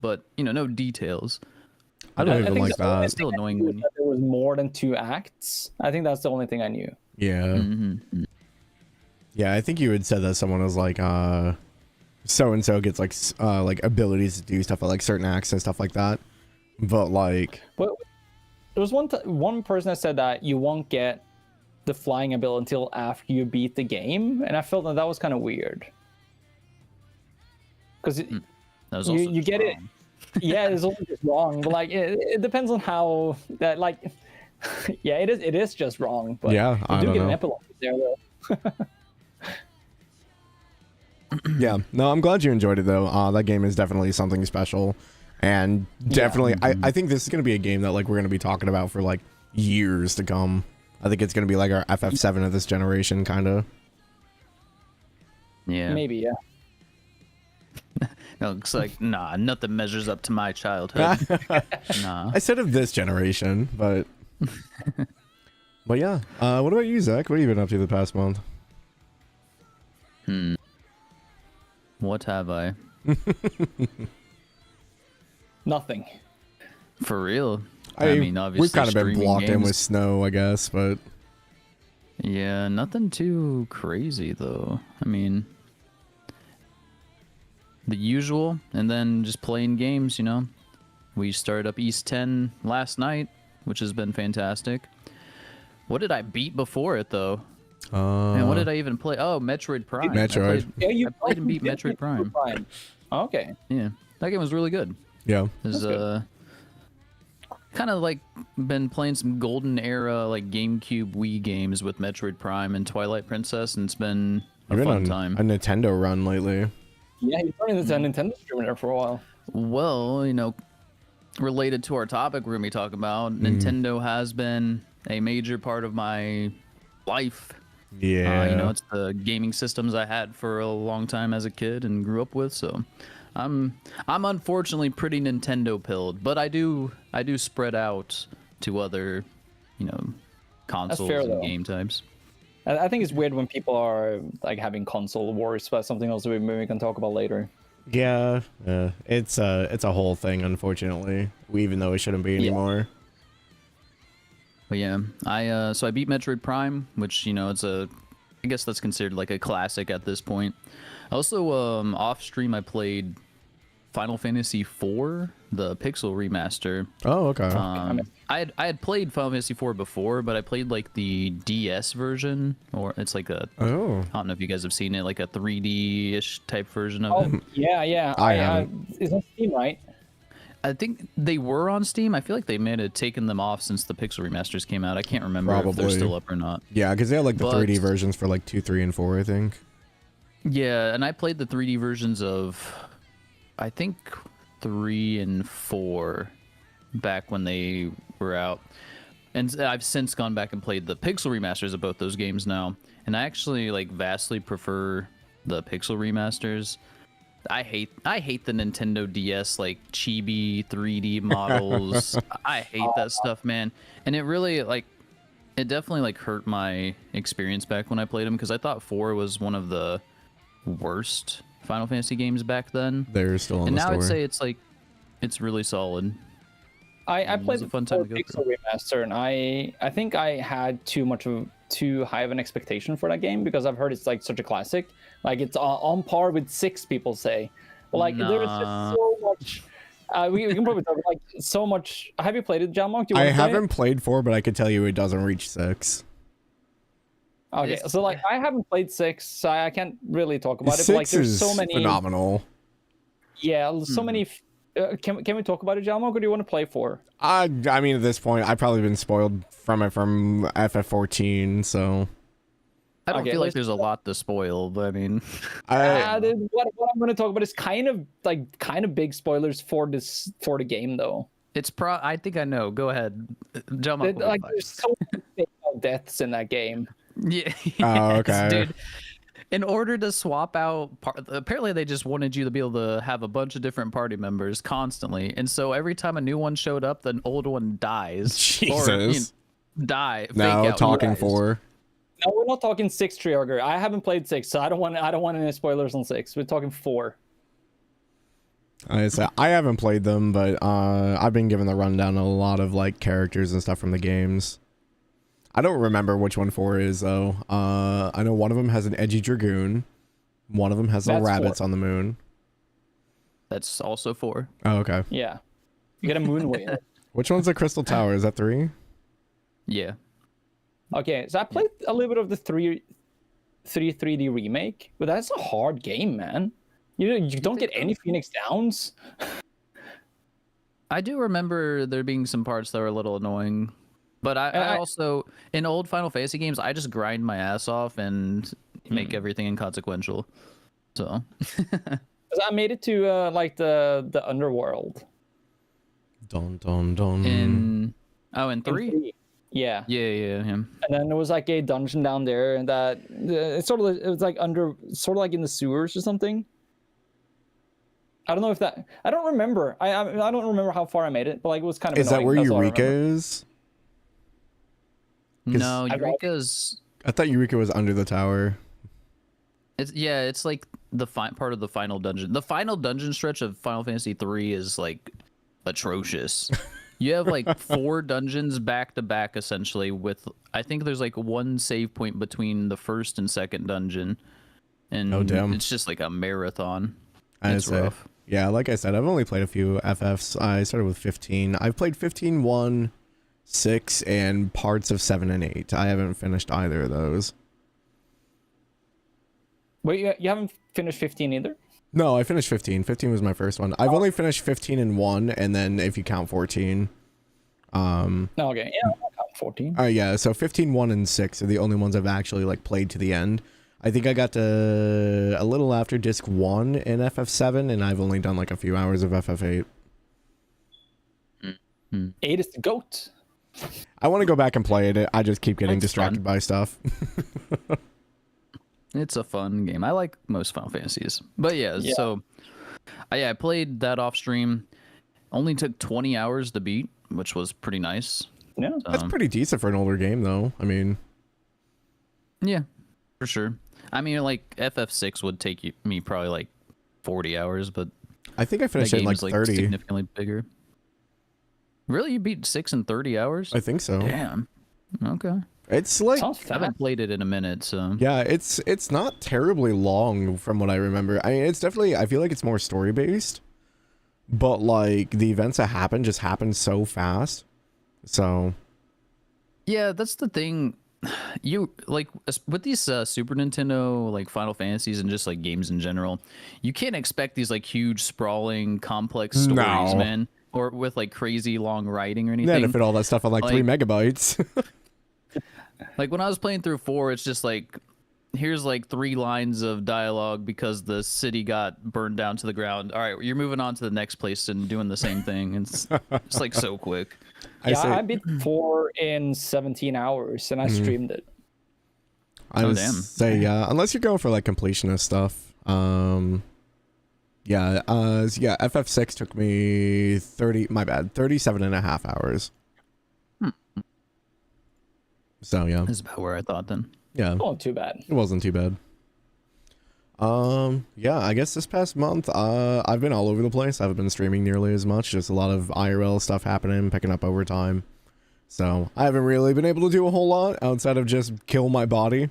but you know, no details. I don't even like that. It's still annoying when there was more than 2 acts. I think that's the only thing I knew. Yeah. Yeah, I think you had said that someone was like, so and so gets like abilities to do stuff at like certain acts and stuff like that. But like, Well, there was one person that said that you won't get the flying ability until after you beat the game, and I felt that was kind of weird. Because you get it. Yeah, it's also just wrong. But like, it depends on how that like. Yeah, it is just wrong. But yeah, you I do don't get know. an epilogue there though. Yeah, no, I'm glad you enjoyed it though. That game is definitely something special, and definitely, I think this is gonna be a game that like we're gonna be talking about for like years to come. I think it's gonna be like our FF7 of this generation, kind of. Yeah, Maybe, yeah. No, it's like nah, nothing measures up to my childhood. Nah. I said of this generation, but but yeah. What about you, Zach? What have you been up to the past month? What have I? Nothing. For real? I mean, obviously we've kind of been streaming blocked in games. with snow, I guess, but Yeah, nothing too crazy though. I mean, the usual, and then just playing games, you know. We started up East 10 last night, which has been fantastic. What did I beat before it though? And what did I even play? Oh, Metroid Prime. Metroid. I played and beat Metroid Prime. Okay. Yeah, that game was really good. yeah. Is kind of like been playing some golden era like GameCube Wii games with Metroid Prime and Twilight Princess, and it's been a I've been fun on time. a Nintendo run lately. Yeah, you've been into Nintendo streamer there for a while. Well, you know, related to our topic we're gonna be talking about, Nintendo has been a major part of my life. Yeah. You know, it's the gaming systems I had for a long time as a kid and grew up with, so I'm unfortunately pretty Nintendo pilled, but I do spread out to other, you know, consoles fair, and though. game types. I think it's weird when people are like having console wars, but something else we maybe can talk about later. Yeah, it's a whole thing, unfortunately. Even though it shouldn't be anymore. But yeah, so I beat Metroid Prime, which, you know, I guess that's considered like a classic at this point. Also, off stream I played Final Fantasy IV, the Pixel remaster. Oh, okay. I had played Final Fantasy IV before, but I played like the DS version, or it's like a I don't know if you guys have seen it, like a 3D-ish type version of it. Yeah. I haven't. It's on Steam, right? I think they were on Steam. I feel like they may have taken them off since the Pixel remasters came out. I can't remember if they're Probably. still up or not. Yeah, because they had like the 3D versions for like 2, 3, and 4, I think. Yeah, and I played the 3D versions of, I think, 3 and 4 back when they were out. And I've since gone back and played the Pixel remasters of both those games now. And I actually like vastly prefer the Pixel remasters. I hate the Nintendo DS like chibi 3D models. I hate that stuff, man. And it really it definitely like hurt my experience back when I played them, because I thought 4 was one of the worst Final Fantasy games back then. They're still on and the now store. I'd say it's really solid. I played a the fun time to go Pixel remaster, and I think I had too high of an expectation for that game, because I've heard it's like such a classic. Like it's on par with 6, people say. But like there's just so much. We can probably talk about, like, so much. Have you played it, Jalmoc? I haven't played 4, but I could tell you it doesn't reach 6. Okay, so like I haven't played 6, so I can't really talk about it. 6 But like there's is so many phenomenal. Yeah, so many. Can we talk about it, Jalmoc, or do you want to play 4? I mean, at this point, I've probably been spoiled from FF14, so. I don't feel like there's a lot to spoil, but I mean, what I'm going to talk about is kind of big spoilers for the game, though. I think I know. Go ahead, Jalmoc. Like there's so many deaths in that game. Yeah. Oh, okay. Dude. In order to swap out, apparently they just wanted you to be able to have a bunch of different party members constantly, and so every time a new one showed up, the old one dies. Jesus. Or, die. No, fake out, talking dies. 4. No, we're not talking 6 trigger. I haven't played 6, so I don't want any spoilers on 6. We're talking 4. I haven't played them, but I've been given the rundown on a lot of like characters and stuff from the games. I don't remember which one 4 is though. I know one of them has an edgy dragoon. One of them has the rabbits 4. On the moon. That's also 4. Oh, okay. Yeah. You get a moon whale. Which one's the Crystal Tower? Is that 3? Yeah. Okay, so I played a little bit of the 3D remake, but that's a hard game, man. You don't get any Phoenix Downs. I do remember there being some parts that were a little annoying. But I also, in old Final Fantasy games, I just grind my ass off and make everything inconsequential. So. I made it to like the underworld. Dun dun dun. In 3? In 3. Yeah. Yeah. And then there was like a dungeon down there, and that it was like sort of like in the sewers or something. I don't know if that. I don't remember. I don't remember how far I made it, but like it was kind of. Is annoying. that where Eureka is? No, Eureka's. I thought Eureka was under the tower. It's like the part of the final dungeon. The final dungeon stretch of Final Fantasy 3 is like atrocious. You have like 4 dungeons back to back essentially. With I think there's like 1 save point between the first and second dungeon, and oh damn, it's just like a marathon. It's rough. Yeah, like I said, I've only played a few FFs. I started with 15. I've played 15, 1, 6, and parts of 7 and 8. I haven't finished either of those. Wait, you haven't finished 15 either? No, I finished 15. 15 was my first one. I've only finished 15 and 1, and then if you count 14. Okay, yeah, I'll count 14. Yeah, so 15, 1, and 6 are the only ones I've actually like played to the end. I think I got to a little after disc 1 in FF7, and I've only done like a few hours of FF8. 8 is the GOAT. I want to go back and play it. I just keep getting That's distracted fun. by stuff. It's a fun game. I like most Final Fantasies. But yeah. So I played that off stream. Only took 20 hours to beat, which was pretty nice. Yeah. That's pretty decent for an older game, though. I mean, yeah, for sure. I mean, like FF6 would take me probably like 40 hours, but I think I finished it in like 30. Significantly bigger. Really, you beat 6 in 30 hours? I think so. Damn. Okay. It's like I haven't played it in a minute, so yeah, it's not terribly long from what I remember. I mean, it's definitely, I feel like it's more story based, but like the events that happen just happen so fast. So yeah, that's the thing. You like with these Super Nintendo like Final Fantasies and just like games in general, you can't expect these like huge sprawling complex stories, man, or with like crazy long writing or anything. Yeah, to fit all that stuff on like 3 megabytes. Like when I was playing through 4, it's just like, here's like 3 lines of dialogue because the city got burned down to the ground. All right, you're moving on to the next place and doing the same thing. It's like so quick. I beat 4 in 17 hours and I streamed it. I would say, yeah, unless you're going for like completionist stuff. FF6 took me 37 and a half hours. So yeah, That's about where I thought then. Yeah, Oh, too bad. it wasn't too bad. Yeah, I guess this past month, I've been all over the place. I haven't been streaming nearly as much. Just a lot of IRL stuff happening, picking up overtime. So I haven't really been able to do a whole lot outside of just kill my body.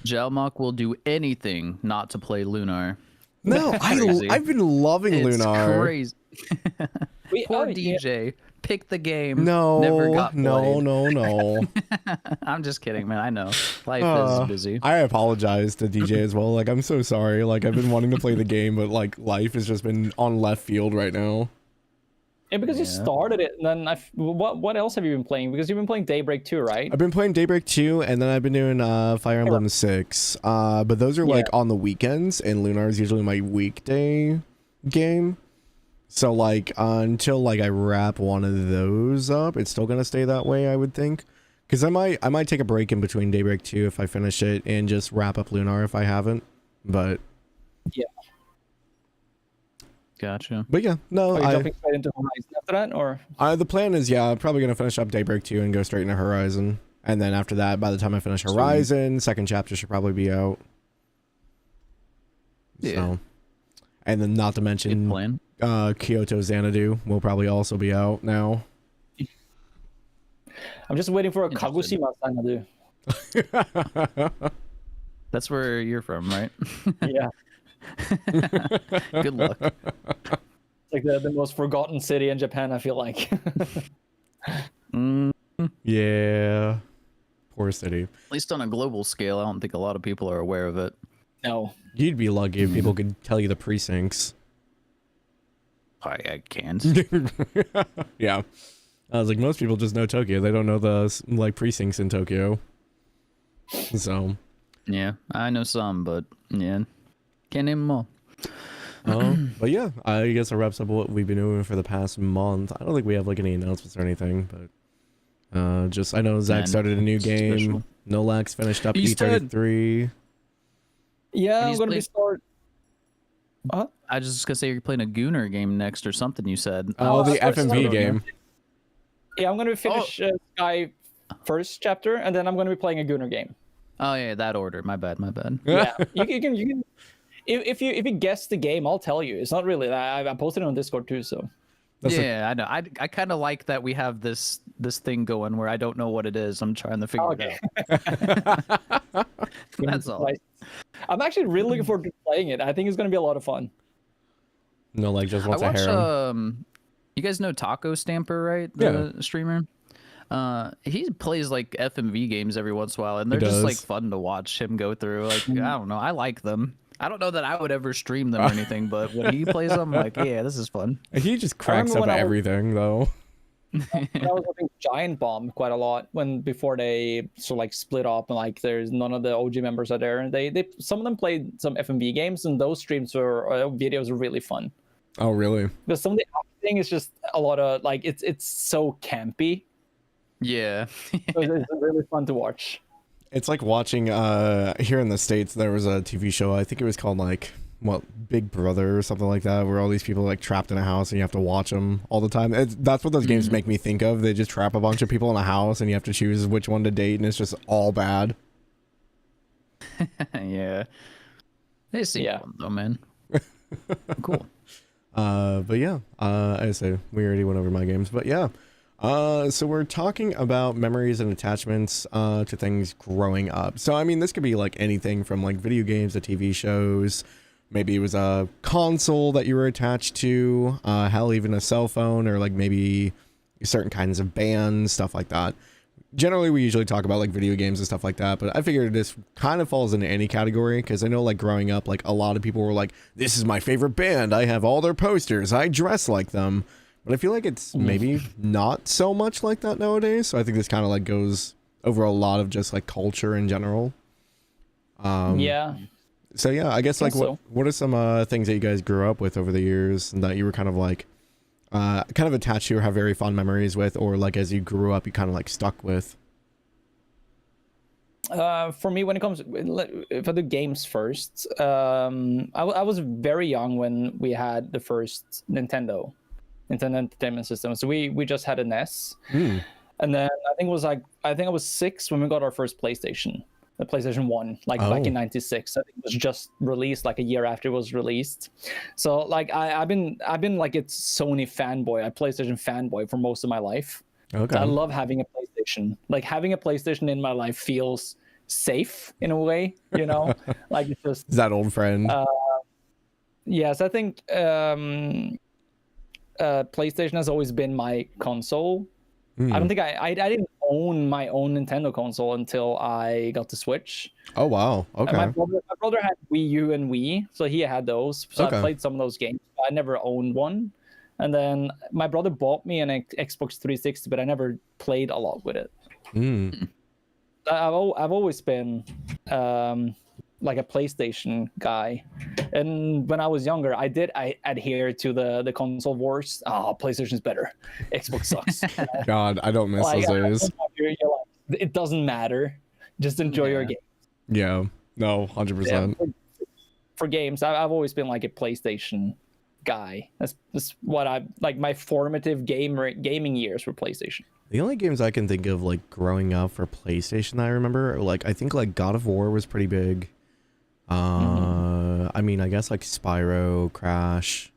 Jalmoc will do anything not to play Lunar. No, I've been loving Lunar. Crazy. Poor DJ. Pick the game. No, Never got played. no. I'm just kidding, man. I know. Life is busy. I apologize to DJ as well. Like, I'm so sorry. Like, I've been wanting to play the game, but like, life has just been on left field right now. Yeah, because you started it, and then what else have you been playing? Because you've been playing Daybreak 2, right? I've been playing Daybreak 2, and then I've been doing Fire Emblem 6. But those are like on the weekends, and Lunar is usually my weekday game. So like until like I wrap one of those up, it's still gonna stay that way, I would think. Because I might take a break in between Daybreak 2 if I finish it, and just wrap up Lunar if I haven't. But yeah. Gotcha. But yeah, no. Are you jumping straight into Horizon after that, or? The plan is, I'm probably gonna finish up Daybreak 2 and go straight into Horizon, and then after that, by the time I finish Horizon, second chapter should probably be out. Yeah. So, And then not to mention Kyoto Xanadu will probably also be out now. I'm just waiting for a Kagoshima Xanadu. That's where you're from, right? Yeah. Good luck. It's like the most forgotten city in Japan, I feel like. Yeah. Poor city. At least on a global scale, I don't think a lot of people are aware of it. No. You'd be lucky if people could tell you the precincts. I can't. Yeah. I was like, most people just know Tokyo. They don't know the like precincts in Tokyo. So. Yeah, I know some, but yeah, can't name them all. But yeah, I guess that wraps up what we've been doing for the past month. I don't think we have like any announcements or anything, but just I know Zach started a new game. Special. Nolac's finished up He's dead. E33. Yeah, And I'm he's gonna be playing- start. I was just gonna say you're playing a Gooner game next or something. You said. Oh, the I first FMV started- game. Yeah, I'm gonna finish Sky first chapter, and then I'm gonna be playing a Gunner game. Oh yeah, that order. My bad. Yeah, you can. If you guess the game, I'll tell you. It's not really. I posted it on Discord too, so. I know. I kind of like that we have this thing going where I don't know what it is. I'm trying to figure it out. That's all. I'm actually really looking forward to playing it. I think it's gonna be a lot of fun. Nolac just I wants a watch. harem. You guys know Taco Stamper, right? The streamer. He plays like FMV games every once in a while, and they're just like fun to watch him go through. Like I don't know, I like them. I don't know that I would ever stream them or anything, but when he plays them, I'm like, yeah, this is fun. He just cracks up at everything, though. I was watching Giant Bomb quite a lot before they sort of like split up and like there's none of the OG members are there. And they some of them played some FMV games, and those streams or videos are really fun. Oh, really? Because some of the acting is just a lot of like it's so campy. Yeah. So it's really fun to watch. It's like watching here in the States there was a TV show, I think it was called like Big Brother or something like that, where all these people are like trapped in a house and you have to watch them all the time. That's what those games make me think of. They just trap a bunch of people in a house and you have to choose which one to date, and it's just all bad. Yeah. They seem fun though, man. Cool. But yeah, I say we already went over my games, but yeah. So we're talking about memories and attachments to things growing up. So I mean, this could be like anything from like video games to TV shows. Maybe it was a console that you were attached to, hell, even a cell phone, or like maybe certain kinds of bands, stuff like that. Generally, we usually talk about like video games and stuff like that, but I figured this kind of falls into any category, because I know like growing up, like a lot of people were like, this is my favorite band, I have all their posters, I dress like them. But I feel like it's maybe not so much like that nowadays. So I think this kind of like goes over a lot of just like culture in general. Yeah. So yeah, I guess like what are some things that you guys grew up with over the years and that you were kind of like kind of attached to or have very fond memories with, or like as you grew up you kind of like stuck with? For me, when it comes, if I do games first, I was very young when we had the first Nintendo Entertainment System. So we just had an NES, and then I think I was 6 when we got our first PlayStation, the PlayStation 1, like back in '96. I think it was just released like a year after it was released. So like I've been like a Sony fanboy, a PlayStation fanboy for most of my life. Okay. So I love having a PlayStation. Like having a PlayStation in my life feels safe in a way, you know. Like it's just that old friend. Yes, I think PlayStation has always been my console. I don't think I didn't own my own Nintendo console until I got the Switch. Oh wow, okay. My brother had Wii U and Wii, so he had those. So I played some of those games, but I never owned one. And then my brother bought me an Xbox 360, but I never played a lot with it. I've always been like a PlayStation guy, and when I was younger, I adhere to the console wars. Oh, PlayStation's better, Xbox sucks. God, I don't miss those days. You're like, it doesn't matter, just enjoy your game. Yeah, no, 100%. For games, I've always been like a PlayStation guy. That's what I like. My formative gaming years were PlayStation. The only games I can think of like growing up for PlayStation that I remember, like I think like God of War was pretty big. I I mean, I guess like Spyro, Crash.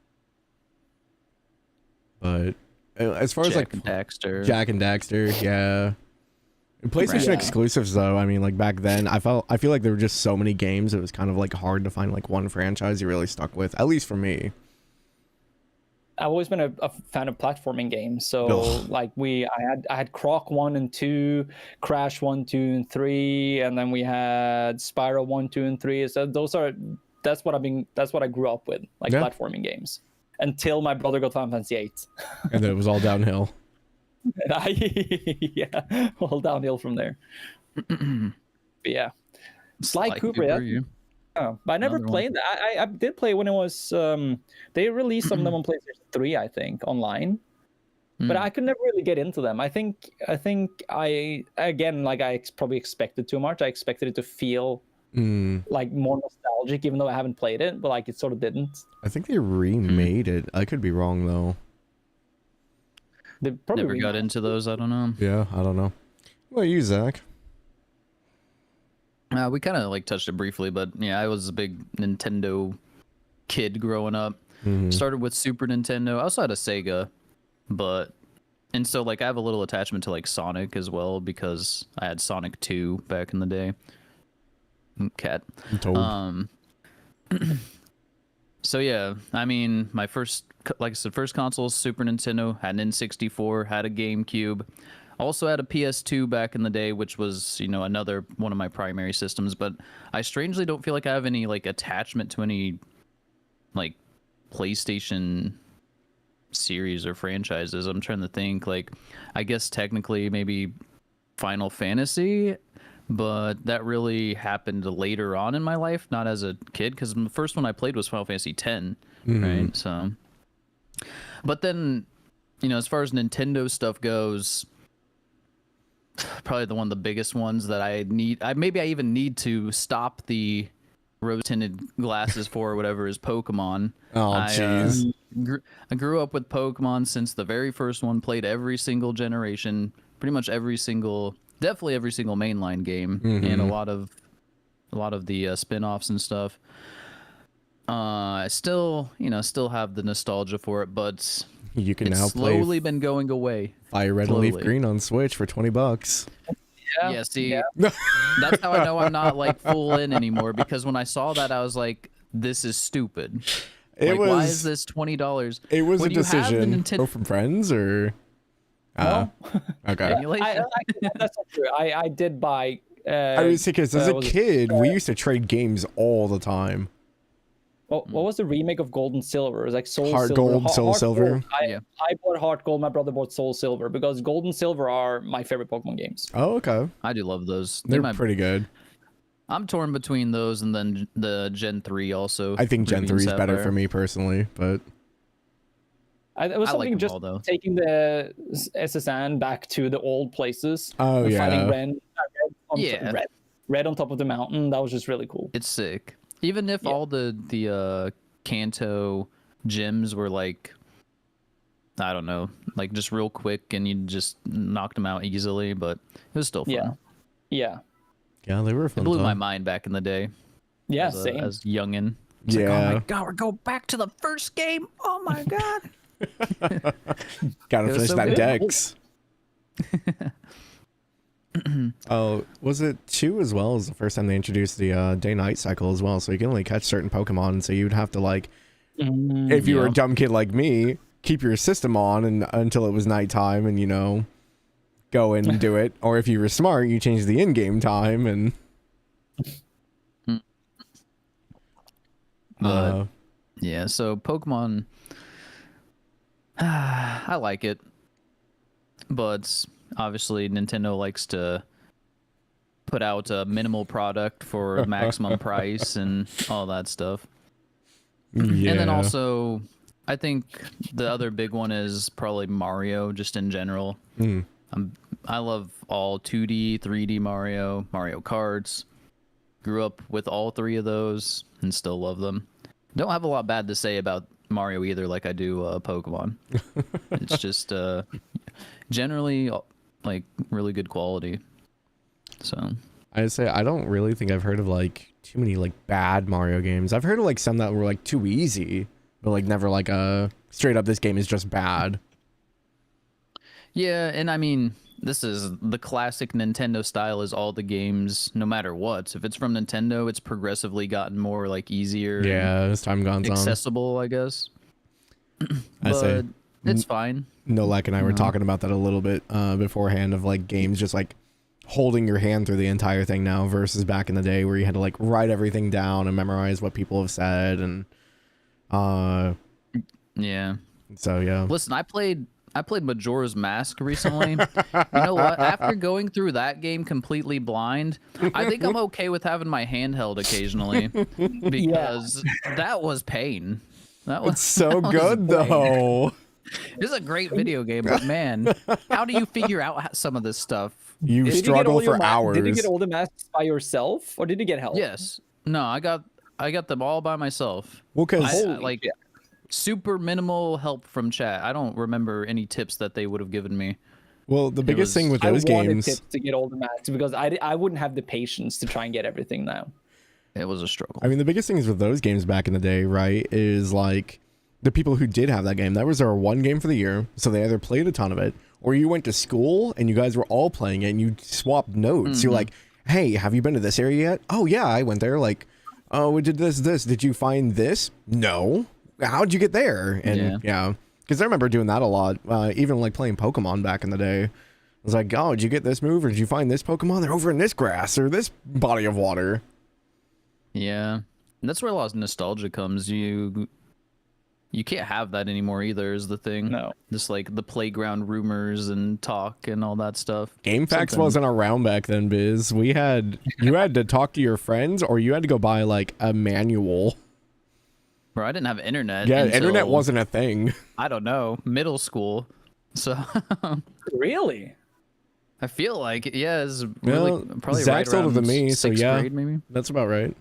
But as far as like and Daxter. Jak and Daxter, yeah. PlayStation Yeah. exclusives though, I mean, like back then, I feel like there were just so many games. It was kind of like hard to find like one franchise you really stuck with. At least for me. I've always been a fan of platforming games, so Ugh. like I had Croc 1 and 2, Crash 1, 2, and 3, and then we had Spyro 1, 2, and 3. So that's what I grew up with, like Yeah. platforming games, until my brother got Final Fantasy 8. And then it was all downhill. Yeah, all downhill from there. But yeah, Sly Cooper. You. Oh, but I never Another one. played that. I did play when it was they released some of them on PlayStation 3, I think, online. But I could never really get into them. I think I again, like probably expected too much. I expected it to feel like more nostalgic, even though I haven't played it, but like it sort of didn't. I think they remade it. I could be wrong though. They probably Never got into those. I don't know. Yeah, I don't know. What about you, Zach? We kind of like touched it briefly, but yeah, I was a big Nintendo kid growing up. Started with Super Nintendo. I also had a Sega, and so like I have a little attachment to like Sonic as well because I had Sonic 2 back in the day. Cat. I'm told. So yeah, I mean, my first, like I said, first console, Super Nintendo, had an N64, had a GameCube, also had a PS2 back in the day, which was, you know, another one of my primary systems. But I strangely don't feel like I have any like attachment to any like PlayStation series or franchises. I'm trying to think. Like, I guess technically maybe Final Fantasy, but that really happened later on in my life, not as a kid, because the first one I played was Final Fantasy X, right? So, but then, you know, as far as Nintendo stuff goes, probably one of the biggest ones that I even need to stop the rose tinted glasses for, or whatever, is Pokemon. Oh, jeez. I grew up with Pokemon since the very first one, played every single generation, pretty much definitely every single mainline game, and a lot of the spin-offs and stuff. I still have the nostalgia for it, but You can it's now slowly play been going away. Fire Red and Leaf Green on Switch for $20. Yeah, see, that's how I know I'm not like full in anymore, because when I saw that, I was like, this is stupid. Why is this $20? It was When a you have the decision. Nintendo- Go from friends or? Okay. Emulation? That's not true. I did buy. I was because as a was it- kid, we used to trade games all the time. What was the remake of Gold and Silver? It was like Soul Heart Silver. Gold, Soul Heart Silver. Gold. Yeah. I bought Heart Gold. My brother bought Soul Silver because Gold and Silver are my favorite Pokemon games. Oh, okay. I do love those. They're pretty good. I'm torn between those and then the Gen 3 also. I think Gen Ruby 3 and is better Sapphire. for me personally, but It was I like something them just all, though. taking the SSN back to the old places. Oh, and yeah. Fighting Yeah. Red on top of the mountain. That was just really cool. It's sick. Even if all the Kanto gyms were like, I don't know, like just real quick and you just knocked them out easily, but it was still fun. Yeah. yeah, they were It fun. blew my time. mind back in the day. Yeah, as same. as youngin'. It's Yeah. like, oh my god, we're going back to the first game. Oh my god. Gotta It was finish so that good. Dex. Oh, was it 2 as well? As the first time they introduced the day-night cycle as well, so you can only catch certain Pokemon. So you'd have to like, if you were a Yeah. dumb kid like me, keep your system on and until it was nighttime, and go and do it. Or if you were smart, you change the in-game time and. But yeah, so Pokemon, I like it, but obviously Nintendo likes to put out a minimal product for maximum price and all that stuff. Yeah. And then also, I think the other big one is probably Mario, just in general. I love all 2D, 3D Mario Karts. Grew up with all three of those and still love them. Don't have a lot bad to say about Mario either, like I do Pokemon. It's just generally like really good quality. So I'd say I don't really think I've heard of like too many like bad Mario games. I've heard of like some that were like too easy, but like never like straight up this game is just bad. Yeah, and I mean, this is the classic Nintendo style is all the games, no matter what. If it's from Nintendo, it's progressively gotten more like easier. Yeah, as time goes on. Accessible, I guess. I say it's fine. Nolac and I were talking about that a little bit beforehand of like games just like holding your hand through the entire thing now versus back in the day where you had to like write everything down and memorize what people have said and yeah. So yeah. Listen, I played Majora's Mask recently. You know what? After going through that game completely blind, I think I'm okay with having my hand held occasionally because that was pain. That was It's so good though. It's a great video game, but man, how do you figure out some of this stuff? You struggle for hours. Did you get all the masks by yourself, or did you get help? Yes. No, I got them all by myself. Well, because like super minimal help from chat. I don't remember any tips that they would have given me. well, the biggest thing with those I wanted games tips to get all the masks because I wouldn't have the patience to try and get everything now. It was a struggle. I mean, the biggest things with those games back in the day, right, is like the people who did have that game, that was their one game for the year. So they either played a ton of it or you went to school and you guys were all playing it and you swapped notes. You're like, hey, have you been to this area yet? Oh, yeah, I went there. Like, oh, we did this. Did you find this? No. How'd you get there? And yeah, because I remember doing that a lot. Even like playing Pokemon back in the day. I was like, oh, did you get this move or did you find this Pokemon? They're over in this grass or this body of water. Yeah, and that's where a lot of nostalgia comes. You can't have that anymore either is the thing. No. Just like the playground rumors and talk and all that stuff. GameFAQs wasn't around back then, Biz. You had to talk to your friends or you had to go buy like a manual. Bro, I didn't have internet. Yeah, until, internet wasn't a thing. I don't know, middle school. So Really? I feel like it's really Well, probably Zach's right older than around me, so sixth yeah, grade, maybe. that's about right.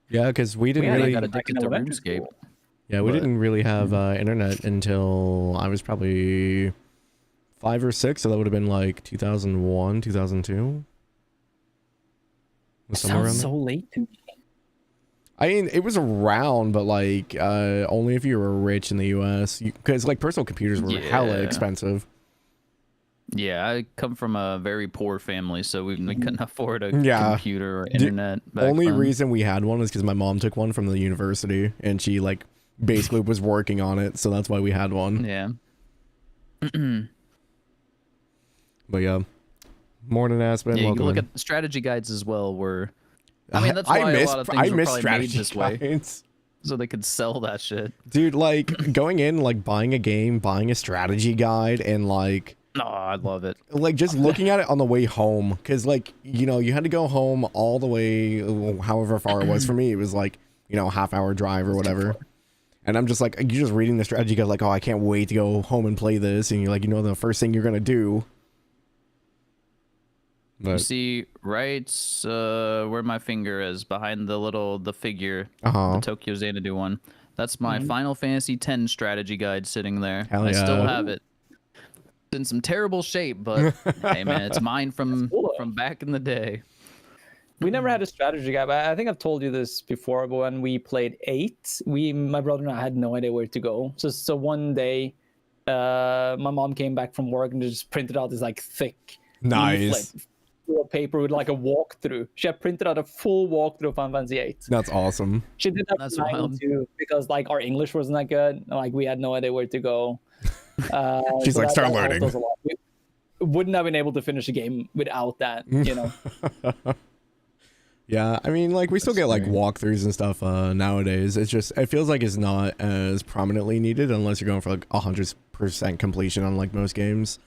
Yeah, because we didn't I really. got addicted to elementary RuneScape. school. Yeah, we didn't really have internet until I was probably 5 or 6, so that would have been like 2001, 2002. Somewhere around Sounds there. so late to me. I mean, it was around, but like only if you were rich in the U.S. Because like personal computers were hella expensive. Yeah, I come from a very poor family, so we couldn't afford a computer or internet. Back Only then. reason we had one was because my mom took one from the university, and she like basically was working on it, so that's why we had one. Yeah. But yeah, morning Aspen. Yeah, you welcome can look in. at the strategy guides as well. Where I mean, that's why a lot of things were probably made this way, so they could sell that shit. Dude, like going in, like buying a game, buying a strategy guide, and like. Oh, I love it. Like just looking at it on the way home, because like you had to go home all the way, however far it was. For me, it was like half-hour drive or whatever. And I'm just like, you're just reading the strategy guide, like, oh, I can't wait to go home and play this, and you're like, the first thing you're gonna do. But, You see, right where my finger is, behind the figure, the Tokyo Xanadu one. That's my Final Fantasy X strategy guide sitting there. Hell I still yeah. have it. It's in some terrible shape, but hey, man, it's mine from back in the day. We never had a strategy guide, but I think I've told you this before. But when we played 8, my brother and I had no idea where to go. So one day, my mom came back from work and just printed out this like thick nice leaflet, paper with like a walkthrough. She had printed out a full walkthrough of Final Fantasy 8. that's awesome. She did that for 9 too, because like our English wasn't that good. Like we had no idea where to go. She's so like, start that learning. helped us a lot. We wouldn't have been able to finish a game without that, Yeah, I mean, like we still get like walkthroughs and stuff nowadays. It's just it feels like it's not as prominently needed unless you're going for like 100% completion on like most games.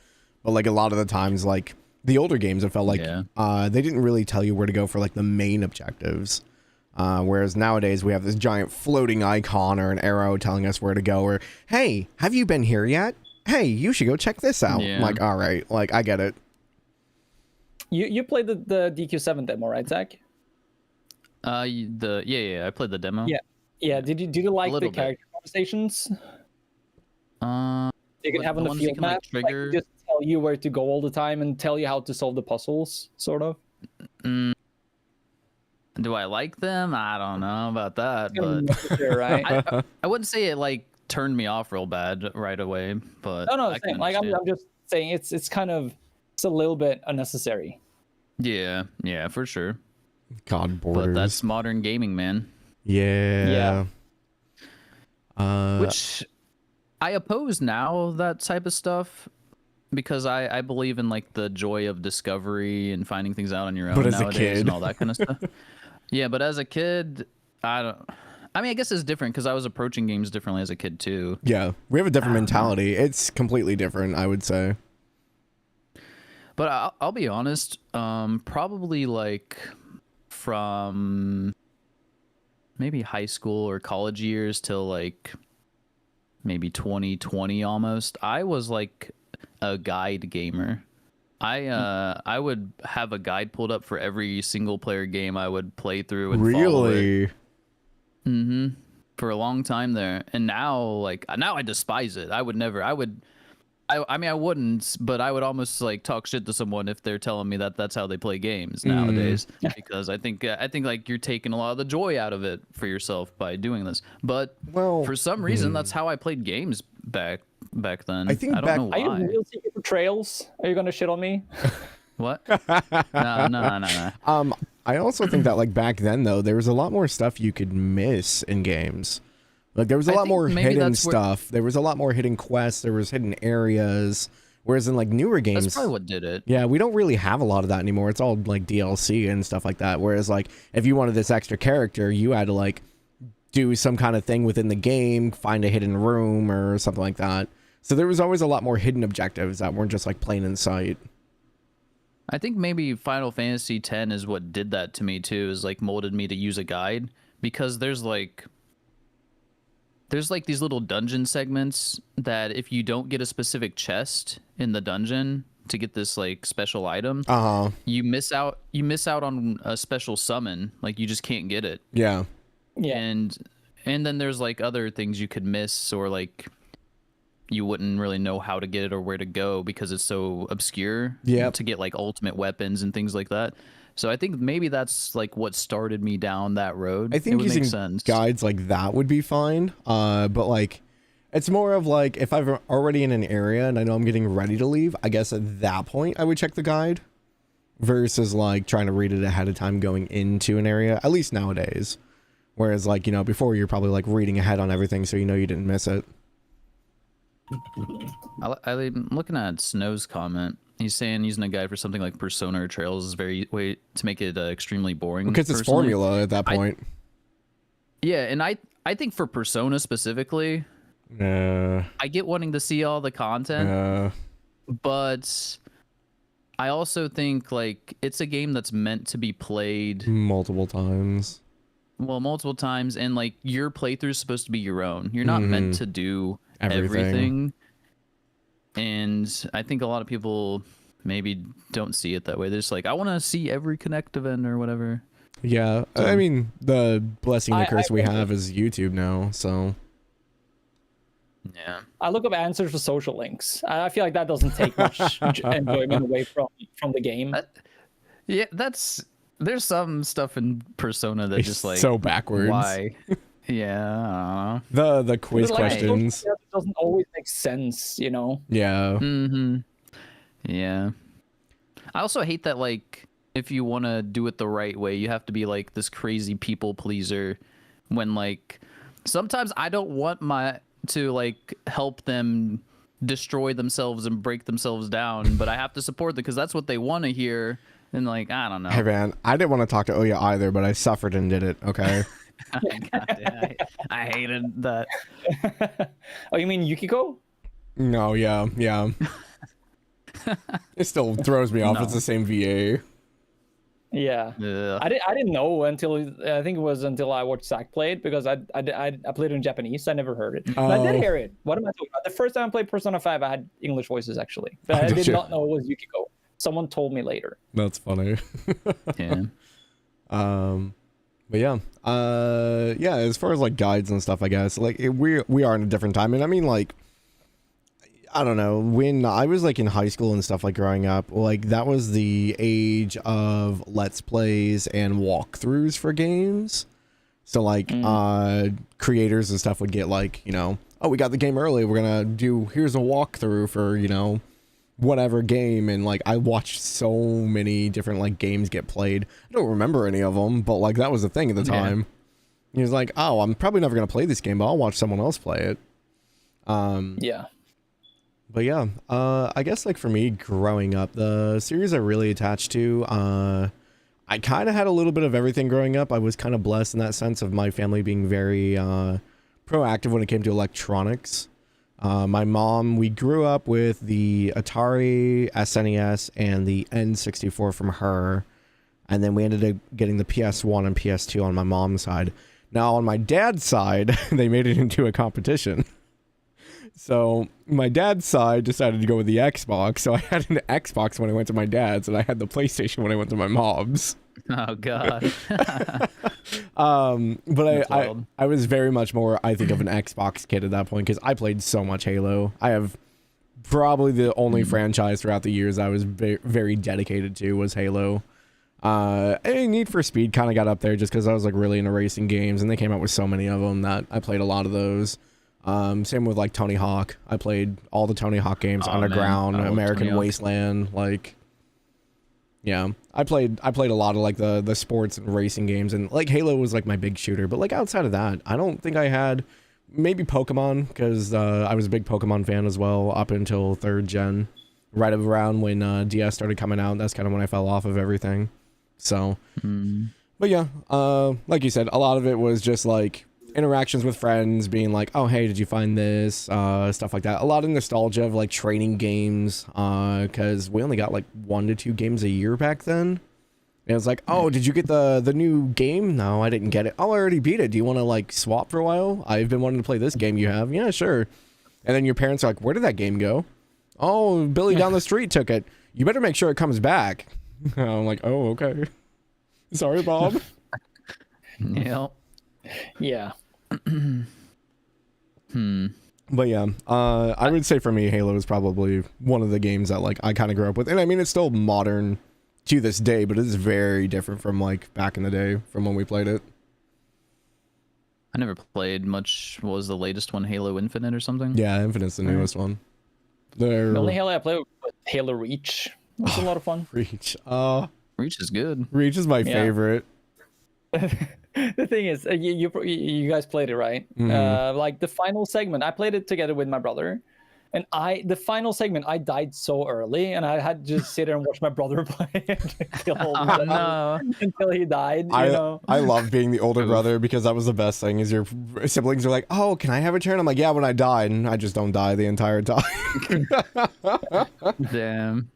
But like a lot of the times, like the older games, it felt like they didn't really tell you where to go for like the main objectives. Whereas nowadays we have this giant floating icon or an arrow telling us where to go, or hey, have you been here yet? Hey, you should go check this out. I'm like, all right, like I get it. You played the DQ7 demo, right, Zach? I played the demo. Yeah. Did you like the character conversations? You You can have on the field map. trigger. Just tell you where to go all the time and tell you how to solve the puzzles, sort of. Do I like them? I don't know about that, but Sure, right? I wouldn't say it like turned me off real bad right away. But No, I can same. Like I'm understand. just saying it's kind of it's a little bit unnecessary. Yeah, for sure. God, But borders. that's modern gaming, man. Yeah. Which I oppose now, that type of stuff, because I believe in like the joy of discovery and finding things out on your own But as a nowadays kid. and all that kind of stuff. Yeah, but as a kid, I mean, I guess it's different because I was approaching games differently as a kid too. Yeah, we have a different mentality. It's completely different, I would say. But I'll be honest, probably like from maybe high school or college years till like maybe 2020 almost, I was like a guide gamer. I would have a guide pulled up for every single player game I would play through and follow it. Really? Mm-hmm. For a long time there. And now I despise it. I would never. I mean, I wouldn't, but I would almost like talk shit to someone if they're telling me that that's how they play games nowadays, because I think like you're taking a lot of the joy out of it for yourself by doing this. But Well, for some reason, that's how I played games back then. I think I don't back- know Are you why. real secret trails? Are you gonna shit on me? What? No. I also think that like back then though, there was a lot more stuff you could miss in games. Like there was a I lot think more maybe hidden that's where- stuff. There was a lot more hidden quests. There was hidden areas. Whereas in like newer games, That's probably what did it. yeah, we don't really have a lot of that anymore. It's all like DLC and stuff like that. Whereas like if you wanted this extra character, you had to like do some kind of thing within the game, find a hidden room or something like that. So there was always a lot more hidden objectives that weren't just like plain in sight. I think maybe Final Fantasy X is what did that to me too, is like molded me to use a guide, because there's like these little dungeon segments that if you don't get a specific chest in the dungeon to get this like special item, you miss out on a special summon. Like you just can't get it. Yeah. Yeah. And then there's like other things you could miss, or like you wouldn't really know how to get it or where to go because it's so obscure. Yep. To get like ultimate weapons and things like that. So I think maybe that's like what started me down that road. I think it would using make sense. guides like that would be fine. But like, it's more of like if I'm already in an area and I know I'm getting ready to leave, I guess at that point I would check the guide versus like trying to read it ahead of time going into an area, at least nowadays. Whereas like, you know, before you're probably like reading ahead on everything so you know you didn't miss it. I'm looking at Snow's comment. He's saying using a guide for something like Persona or Trails is very way to make it extremely boring. Because it's personally. formula at that point. Yeah, and I think for Persona specifically, I get wanting to see all the content, but I also think like it's a game that's meant to be played multiple times. Well, multiple times, and like your playthrough is supposed to be your own. You're not meant to do everything. And I think a lot of people maybe don't see it that way. They're just like, I want to see every Connect event or whatever. Yeah, I mean, the blessing and curse we agree. have is YouTube now, so. Yeah. I look up answers for social links. I feel like that doesn't take much enjoyment away from the game. Yeah, there's some stuff in Persona that It's just like so backwards. Why? Yeah. I don't know. The quiz But, like, questions. social media doesn't always make sense, you know. Yeah. Yeah. I also hate that like if you want to do it the right way, you have to be like this crazy people pleaser when like sometimes I don't want to like help them destroy themselves and break themselves down, but I have to support them because that's what they want to hear. And like, I don't know. Hey man, I didn't want to talk to Oya either, but I suffered and did it, okay? God damn, I hated that. Oh, you mean Yukiko? No, yeah. It still throws me off. No. It's the same VA. Yeah. Ugh. I didn't know until I think it was until I watched Zach play it, because I played it in Japanese. So I never heard it. But I did hear it. What am I talking about? The first time I played Persona 5, I had English voices actually, but I did did you? not know it was Yukiko. Someone told me later. That's funny. Yeah. But yeah. As far as like guides and stuff, I guess like we are in a different time, and I mean like I don't know, when I was like in high school and stuff, like growing up, like that was the age of let's plays and walkthroughs for games. So like creators and stuff would get like, you know, oh, we got the game early, we're gonna do, here's a walkthrough for, you know, whatever game. And like I watched so many different like games get played. I don't remember any of them, but like that was the thing at the time. He was like, oh, I'm probably never gonna play this game, but I'll watch someone else play it. Yeah. But yeah, I guess like for me growing up, the series I really attached to, I kind of had a little bit of everything growing up. I was kind of blessed in that sense of my family being very proactive when it came to electronics. My mom, we grew up with the Atari, SNES, and the N64 from her. And then we ended up getting the PS1 and PS2 on my mom's side. Now on my dad's side, they made it into a competition. So my dad's side decided to go with the Xbox. So I had an Xbox when I went to my dad's, and I had the PlayStation when I went to my mom's. Oh God. But I was very much more, I think, of an Xbox kid at that point because I played so much Halo. I have probably the only franchise throughout the years I was very dedicated to was Halo. And Need for Speed kind of got up there just because I was like really into racing games, and they came out with so many of them that I played a lot of those. Same with like Tony Hawk. I played all the Tony Hawk games, Underground, American Wasteland. Like, yeah, I played a lot of like the sports and racing games, and like Halo was like my big shooter. But like outside of that, I don't think I had, maybe Pokemon, because I was a big Pokemon fan as well up until 3rd gen, right around when DS started coming out. That's kind of when I fell off of everything. So, but yeah, like you said, a lot of it was just like interactions with friends, being like, oh hey, did you find this, stuff like that. A lot of nostalgia of like training games, because we only got like 1 to 2 games a year back then. And it was like, oh, did you get the new game? No, I didn't get it. Oh, I already beat it. Do you want to like swap for a while? I've been wanting to play this game you have. Yeah, sure. And then your parents are like, where did that game go? Oh, Billy down the street took it. You better make sure it comes back. I'm like, oh, okay. Sorry, Bob. Yeah. Yeah. But yeah, I would say for me, Halo is probably one of the games that like I kind of grew up with, and I mean it's still modern to this day, but it's very different from like back in the day from when we played it. I never played much. What was the latest one? Halo Infinite or something? Yeah, Infinite's the newest one. The only Halo I played was Halo Reach. It was a lot of fun. Reach. Reach is good. Reach is my favorite. The thing is, you guys played it, right? Like the final segment, I played it together with my brother, and the final segment, I died so early, and I had to just sit there and watch my brother play until he died. I love being the older brother because that was the best thing. Is your siblings are like, oh, can I have a turn? I'm like, yeah, when I die, and I just don't die the entire time. Damn.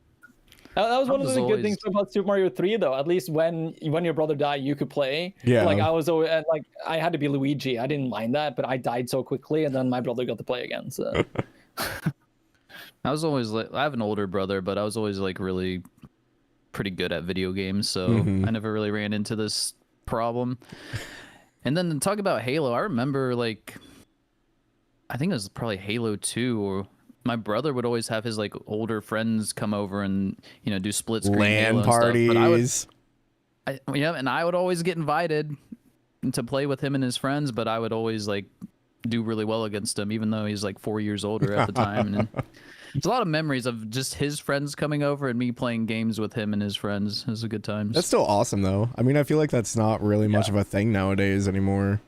That was one of the good things about Super Mario 3, though. At least when your brother died, you could play. Yeah. Like I was always like I had to be Luigi. I didn't mind that, but I died so quickly, and then my brother got to play again. So I was always like, I have an older brother, but I was always like really pretty good at video games, so I never really ran into this problem. And then to talk about Halo, I remember like I think it was probably Halo 2 or. My brother would always have his like older friends come over and do split screen LAN parties. And I would always get invited to play with him and his friends, but I would always like do really well against him, even though he's like 4 years older at the time. And it's a lot of memories of just his friends coming over and me playing games with him and his friends. It was a good time. That's still awesome though. I mean, I feel like that's not really much of a thing nowadays anymore.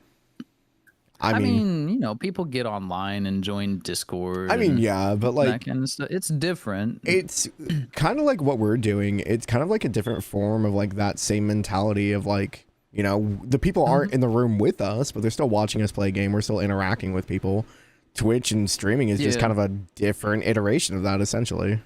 I mean, people get online and join Discord. I mean, yeah, but like that kind of stuff. It's different. It's kind of like what we're doing. It's kind of like a different form of like that same mentality of like, the people aren't in the room with us, but they're still watching us play a game. We're still interacting with people. Twitch and streaming is just kind of a different iteration of that, essentially.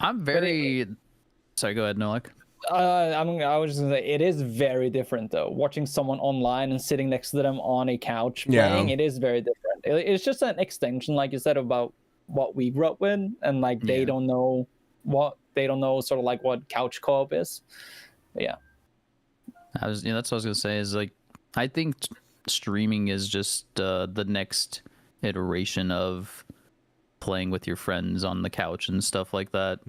Sorry, go ahead, Nolac. I was just gonna say it is very different though. Watching someone online and sitting next to them on a couch playing, it is very different. It's just an extension, like you said, about what we grew up with, and like they don't know sort of like what couch co-op is. But yeah, that's what I was gonna say. Is like I think streaming is just the next iteration of playing with your friends on the couch and stuff like that.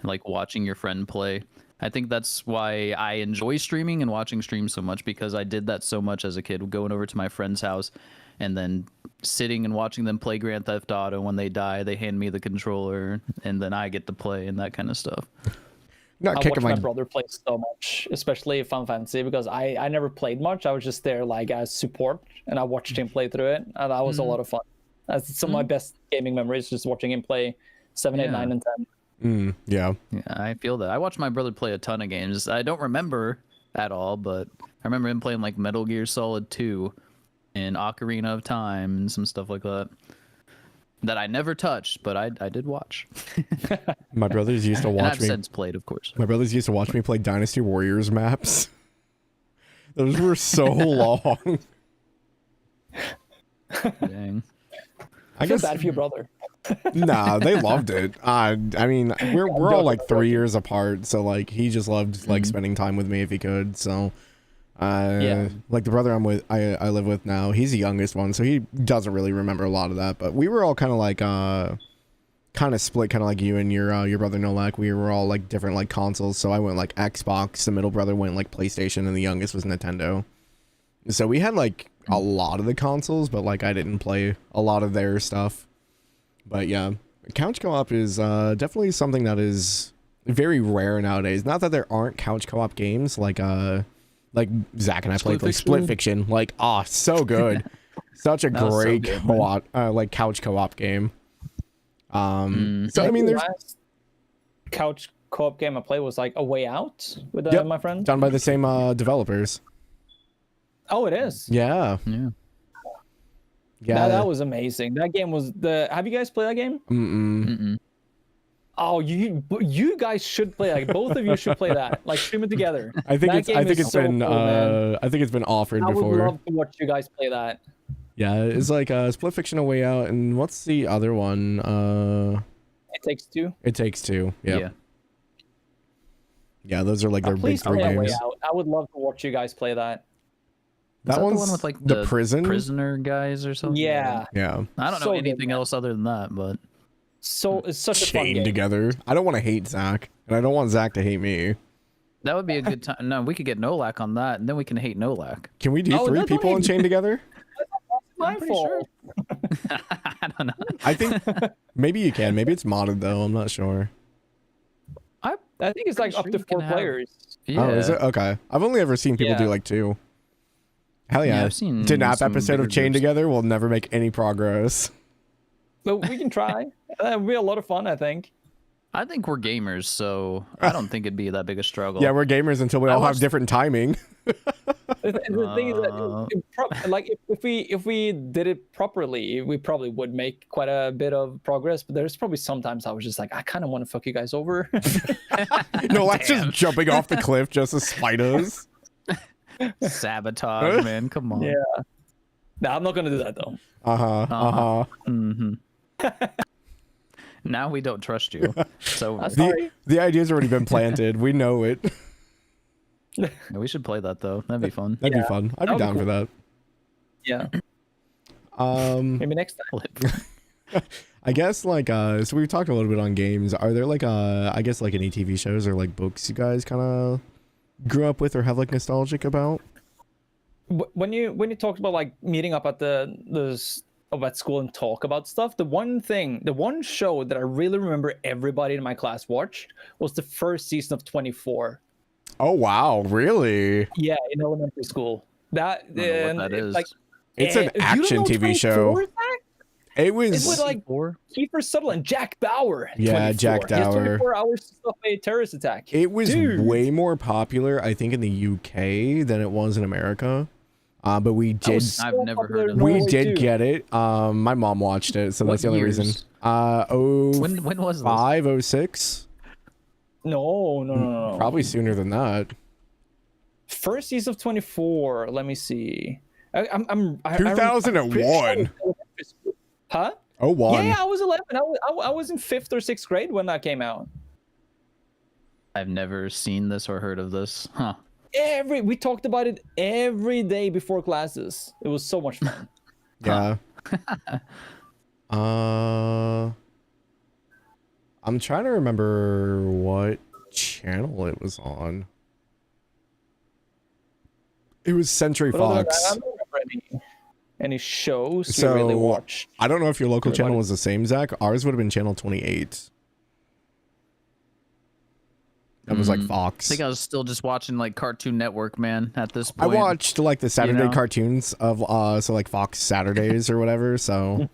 Like watching your friend play. I think that's why I enjoy streaming and watching streams so much, because I did that so much as a kid, going over to my friend's house and then sitting and watching them play Grand Theft Auto. When they die, they hand me the controller and then I get to play and that kind of stuff. Not I kicking watched my brother play so much, especially Final Fantasy, because I never played much. I was just there like as support, and I watched him play through it, and that was a lot of fun. That's some of my best gaming memories, just watching him play 7, 8, 9, and 10. Yeah. Yeah, I feel that. I watched my brother play a ton of games. I don't remember at all, but I remember him playing like Metal Gear Solid 2 and Ocarina of Time and some stuff like that. That I never touched, but I did watch. My brothers used to And watch I've me. since played, of course. My brothers used to watch me play Dynasty Warriors maps. Those were so long. Dang. I feel bad for your brother. Nah, they loved it. I mean, we're all like 3 years apart, so like he just loved like spending time with me if he could. So, like the brother I live with now, he's the youngest one, so he doesn't really remember a lot of that. But we were all kind of like kind of split, kind of like you and your brother Nolac. We were all like different like consoles. So I went like Xbox, the middle brother went like PlayStation, and the youngest was Nintendo. So we had like a lot of the consoles, but like I didn't play a lot of their stuff. But yeah, couch co-op is definitely something that is very rare nowadays. Not that there aren't couch co-op games, like Zach and I played like Split Fiction. Like, so good. Such a great so good, co-op, like couch co-op game. So I mean, The there's last couch co-op game I played was like A Way Out with my friend. done by the same developers. Oh, it is. Yeah. Yeah. That was amazing. That game was Have you guys played that game? Mm-mm. Oh, you guys should play that. Both of you should play that. Like stream it together. I think That game is it's so been cool, man. I think it's been offered I would before. love to watch you guys play that. Yeah, it's like Split Fiction, A Way Out, and what's the other one? It Takes Two. It Takes Two. Yep. Yeah. Yeah, those are like their big Please three play A Way games. Out. I would love to watch you guys play that. Is that That one's the one with like the prison. prisoner guys or something? Yeah. Yeah. I don't know So good, anything man. else other than that, but So it's such a fun Chained game. together. I don't want to hate Zach, and I don't want Zach to hate me. that would be a good time. No, we could get Nolac on that, and then we can hate Nolac. Can we do Oh, three no, people don't on hate- chain together? My pretty fault. sure. I don't know. I think maybe you can. Maybe it's modded though. I'm not sure. I think it's like Pretty up sure to you 4 can have- players. Yeah. Oh, is it? Okay. I've only ever seen people do Yeah. like 2. Hell yeah. Yeah, I've seen DNAP some episode of bigger Chain groups. Together will never make any progress. But we can try. That would be a lot of fun, I think. I think we're gamers, so I don't think it'd be that big a struggle. Yeah, we're gamers until we all have watched- different timing. The thing is that like if we did it properly, we probably would make quite a bit of progress. But there's probably sometimes I was just like, I kind of want to fuck you guys over. No, that's just jumping off the cliff just to spite us. Sabotage, man. Come on. Yeah. No, I'm not gonna do that though. Mm-hmm. Now we don't trust you. So Sorry. The idea's already been planted. We know it. we should play that though. That'd be fun. That'd be Yeah. fun. I'd be That would be down for that. Yeah. Maybe next time. I guess like so we've talked a little bit on games. Are there like I guess like any TV shows or like books you guys kind of grew up with or have like nostalgic about? When you talked about like meeting up at at school and talk about stuff, the one show that I really remember everybody in my class watched was the first season of 24. Oh wow, really? Yeah, in elementary school. That I don't know what that is. like It's an you don't action know TV show. 24, Zach? It was It was like Kiefer Sutherland and Jack Bauer. Yeah, 24. Jack He has Bauer. 24 hours to stop a terrorist attack. it was Dude. way more popular, I think, in the UK than it was in America. But we That did was so I've never popular heard of in it. we Norway, did too. get it. My mom watched it, so What that's the only reason. years? When was this? 05, 06? No. Probably sooner than that. First season of 24. Let me see. I'm 2001. Huh? Oh, one. Yeah, I was 11. I was in 5th or 6th grade when that came out. I've never seen this or heard of this. Huh. We talked about it every day before classes. It was so much fun. Yeah. I'm trying to remember what channel it was on. It was Century But other than that, Fox. I don't remember any shows So, we really watched. I don't know if your local channel Everybody- was the same, Zach. Ours would have been channel 28. That was like I Fox. think I was still just watching like Cartoon Network, man. At this I point, watched like the Saturday know? cartoons of so like Fox Saturdays or whatever. So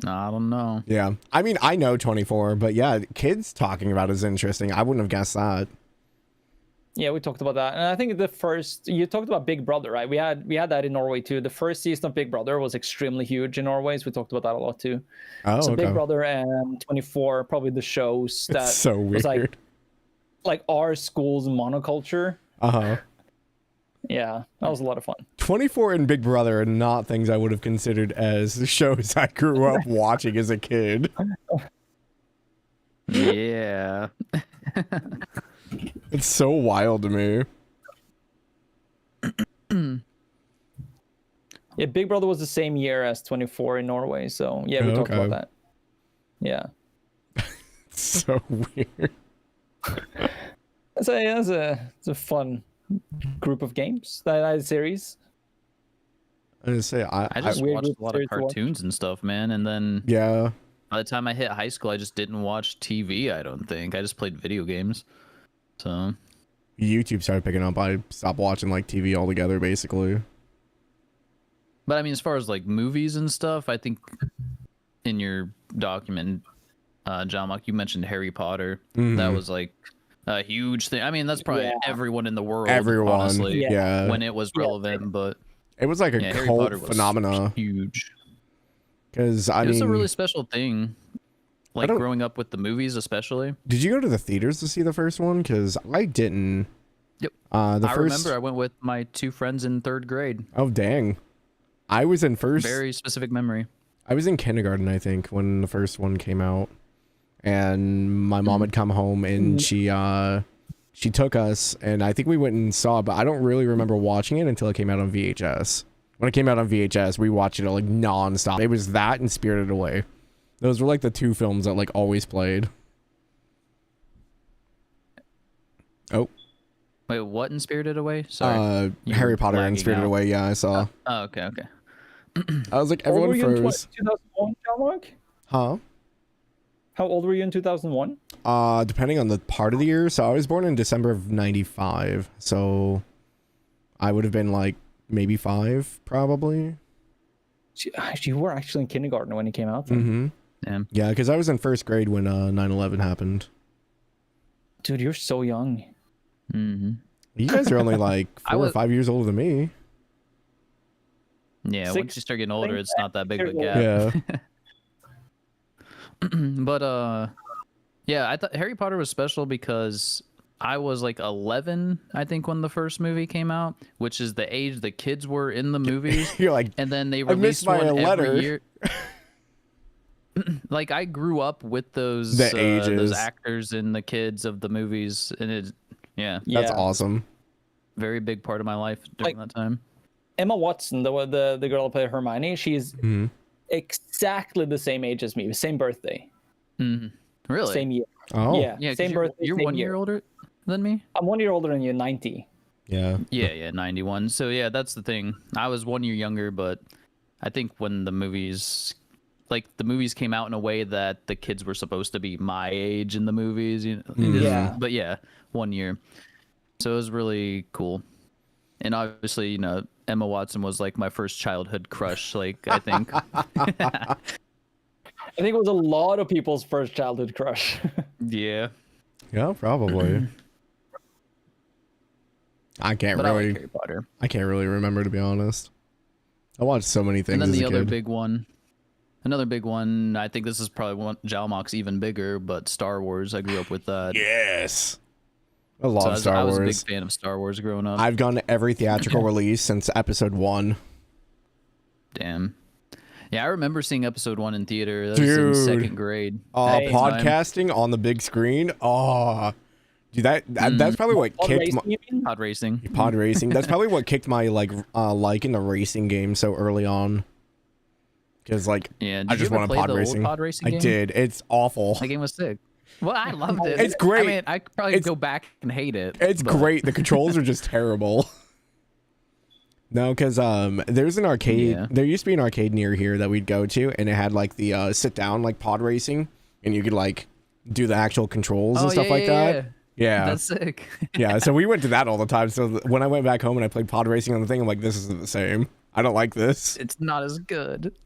I don't know. yeah, I mean I know 24, but yeah, kids talking about it is interesting. I wouldn't have guessed that. Yeah, we talked about that, and I think you talked about Big Brother, right? We had that in Norway too. The first season of Big Brother was extremely huge in Norway, so we talked about that a lot too. Oh, So okay. Big Brother and 24, probably the shows that It's so was weird. like our school's monoculture. Uh-huh. Yeah, that was a lot of fun. 24 and Big Brother are not things I would have considered as the shows I grew up watching as a kid. Yeah. It's so wild to me. Yeah, Big Brother was the same year as 24 in Norway, so yeah, we talked Okay. about that. Yeah. It's so weird. It's a fun group of games, that series. I just say I just Weird watched a lot of series to watch. cartoons and stuff, man. And then yeah. by the time I hit high school, I just didn't watch TV. I don't think I just played video games. So YouTube started picking up. I stopped watching like TV altogether, basically. but I mean, as far as like movies and stuff, I think in your document, Jalmoc, you mentioned Harry Potter. That was like a huge thing. I mean, that's probably Yeah. everyone in the world, Everyone, honestly, yeah. when it was relevant. But It was like a yeah, Harry cult Potter was phenomena. huge. Because It was a really special thing. Like don't- growing up with the movies, especially. did you go to the theaters to see the first one? Because I didn't. Yep. The I first. remember I went with my two friends in third grade. Oh dang! I was in first. Very specific memory. I was in kindergarten, I think, when the first one came out, and my mom had come home and she took us, and I think we went and saw it, but I don't really remember watching it until it came out on VHS. When it came out on VHS, we watched it like non-stop. It was that and Spirited Away. Those were like the two films that like always played. Oh, Wait, what in Spirited Away? Sorry. You Harry were Potter and lagging Spirited out. Away. Yeah, I saw. Oh, okay, okay. I was like, How old everyone were you in froze. 2001, Jalmoc? Huh? How old were you in 2001? Depending on the part of the year. So I was born in December of 95. So I would have been like maybe 5, probably. You were actually in kindergarten when it came out. Then. Mm-hmm. Yeah. Yeah, because I was in first grade when 9/11 happened. Dude, you're so young. Mm-hmm. You guys are only like I 4 or was- 5 years older than me. Yeah, once you start getting older, it's not that big of a years gap. Yeah. But yeah, I thought Harry Potter was special because I was like 11, I think, when the first movie came out, which is the age the kids were in the movies. You're like, And then they I missed released by one a letter. every year. Like I grew up with those The ages. those actors and the kids of the movies, and it, yeah, that's Yeah. awesome. very big part of my life during that time. Emma Watson, the girl that played Hermione, she's Mm-hmm. exactly the same age as me, same birthday, Really? same year. Oh. Yeah, Yeah, 'cause same birthday. You're same 1 year older than me. I'm 1 year older than you, 90. Yeah. Yeah, 91. So yeah, that's the thing. I was 1 year younger, but I think when the movies came out in a way that the kids were supposed to be my age in the movies, you know. Yeah. But yeah, 1 year. So it was really cool. And obviously, you know, Emma Watson was like my first childhood crush, like I think. I think it was a lot of people's first childhood crush. Yeah. Yeah, probably. I can't But I really. like Harry Potter. I can't really remember, to be honest. I watched so many things And then as the a other kid. another big one, I think this is probably one Jalmoc's even bigger, but Star Wars. I grew up with that. Yes. I love So Star I was Wars. a big fan of Star Wars growing up. I've gone to every theatrical release since episode 1. Damn. Yeah, I remember seeing episode 1 in theater. That was Dude. in second grade. Oh, at the time. podcasting on the big screen. Oh, dude, that's probably what Pod kicked racing, my you mean? Pod racing. pod racing. That's probably what kicked my like in the racing game so early on. because like Yeah, I did you just ever want play pod the old racing. pod racing I game? did. It's awful. That game was sick. Well, I loved it. It's great. I mean, I could probably go back and hate it. It's but- great. The controls are just terrible. No, because there's an arcade. Yeah. There used to be an arcade near here that we'd go to, and it had like the sit down like pod racing, and you could like do the actual controls and stuff like that. Yeah, That's sick. yeah. So we went to that all the time. So when I went back home and I played pod racing on the thing, I'm like, this isn't the same. I don't like this. It's not as good.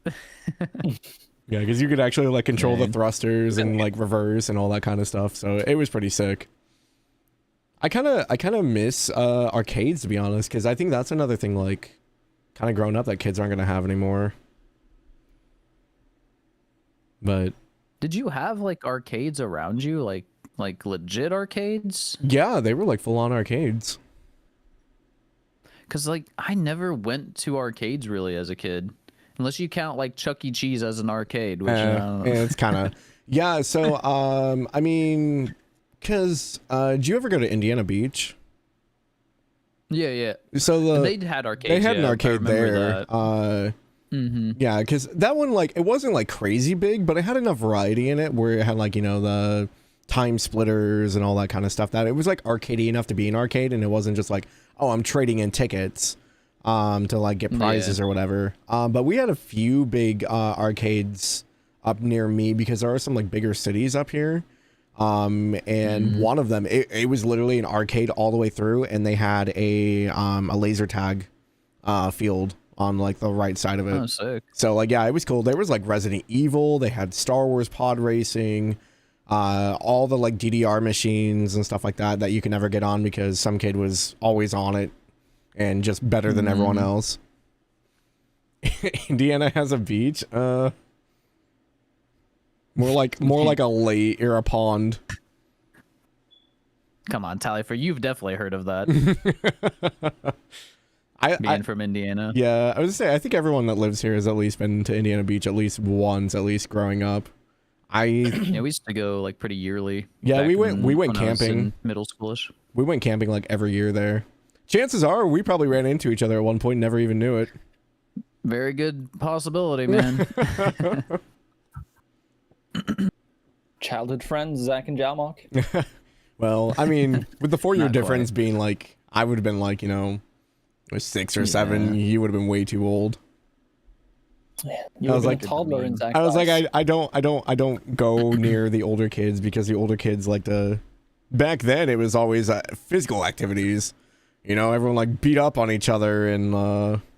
Yeah, because you could actually like control the Dang. thrusters and like reverse and all that kind of stuff. So it was pretty sick. I kind of miss arcades, to be honest, because I think that's another thing like kind of grown up that kids aren't gonna have anymore. But Did you have like arcades around you, like legit arcades? yeah, they were like full on arcades. Because like I never went to arcades really as a kid, unless you count like Chuck E. Cheese as an arcade, which I don't know. It's kind of yeah. So I mean, because did you ever go to Indiana Beach? Yeah. So They had arcades. they had an yeah, I arcade remember there. that. Yeah, because that one like it wasn't like crazy big, but it had enough variety in it where it had like, you know, the time splitters and all that kind of stuff, that it was like arcadey enough to be an arcade, and it wasn't just like, oh, I'm trading in tickets to like get prizes or whatever. But we had a few big arcades up near me because there are some like bigger cities up here. And one of them, it was literally an arcade all the way through, and they had a laser tag field on like the right side of it. Oh, sick. So like, yeah, it was cool. There was like Resident Evil, they had Star Wars pod racing, all the like DDR machines and stuff like that you can never get on because some kid was always on it and just better than everyone else. Indiana has a beach. More like a lake or a pond. Come on, Talifer, you've definitely heard of that. Being from Indiana. Yeah, I was gonna say, I think everyone that lives here has at least been to Indiana Beach at least once, at least growing up. Yeah, we used to go like pretty yearly. Yeah, back we went when I was camping. in middle schoolish. We went camping like every year there. Chances are we probably ran into each other at one point and never even knew it. Very good possibility, man. Childhood friends, Zach and Jalmoc. Well, I mean, with the 4-year Not difference quite. being like, I would have been like, you know, 6 or 7. You would have been way too old. You I were was like like- a toddler in Zach's I was like, class. I don't go near the older kids because the older kids like to. Back then, it was always physical activities. You know, everyone like beat up on each other, and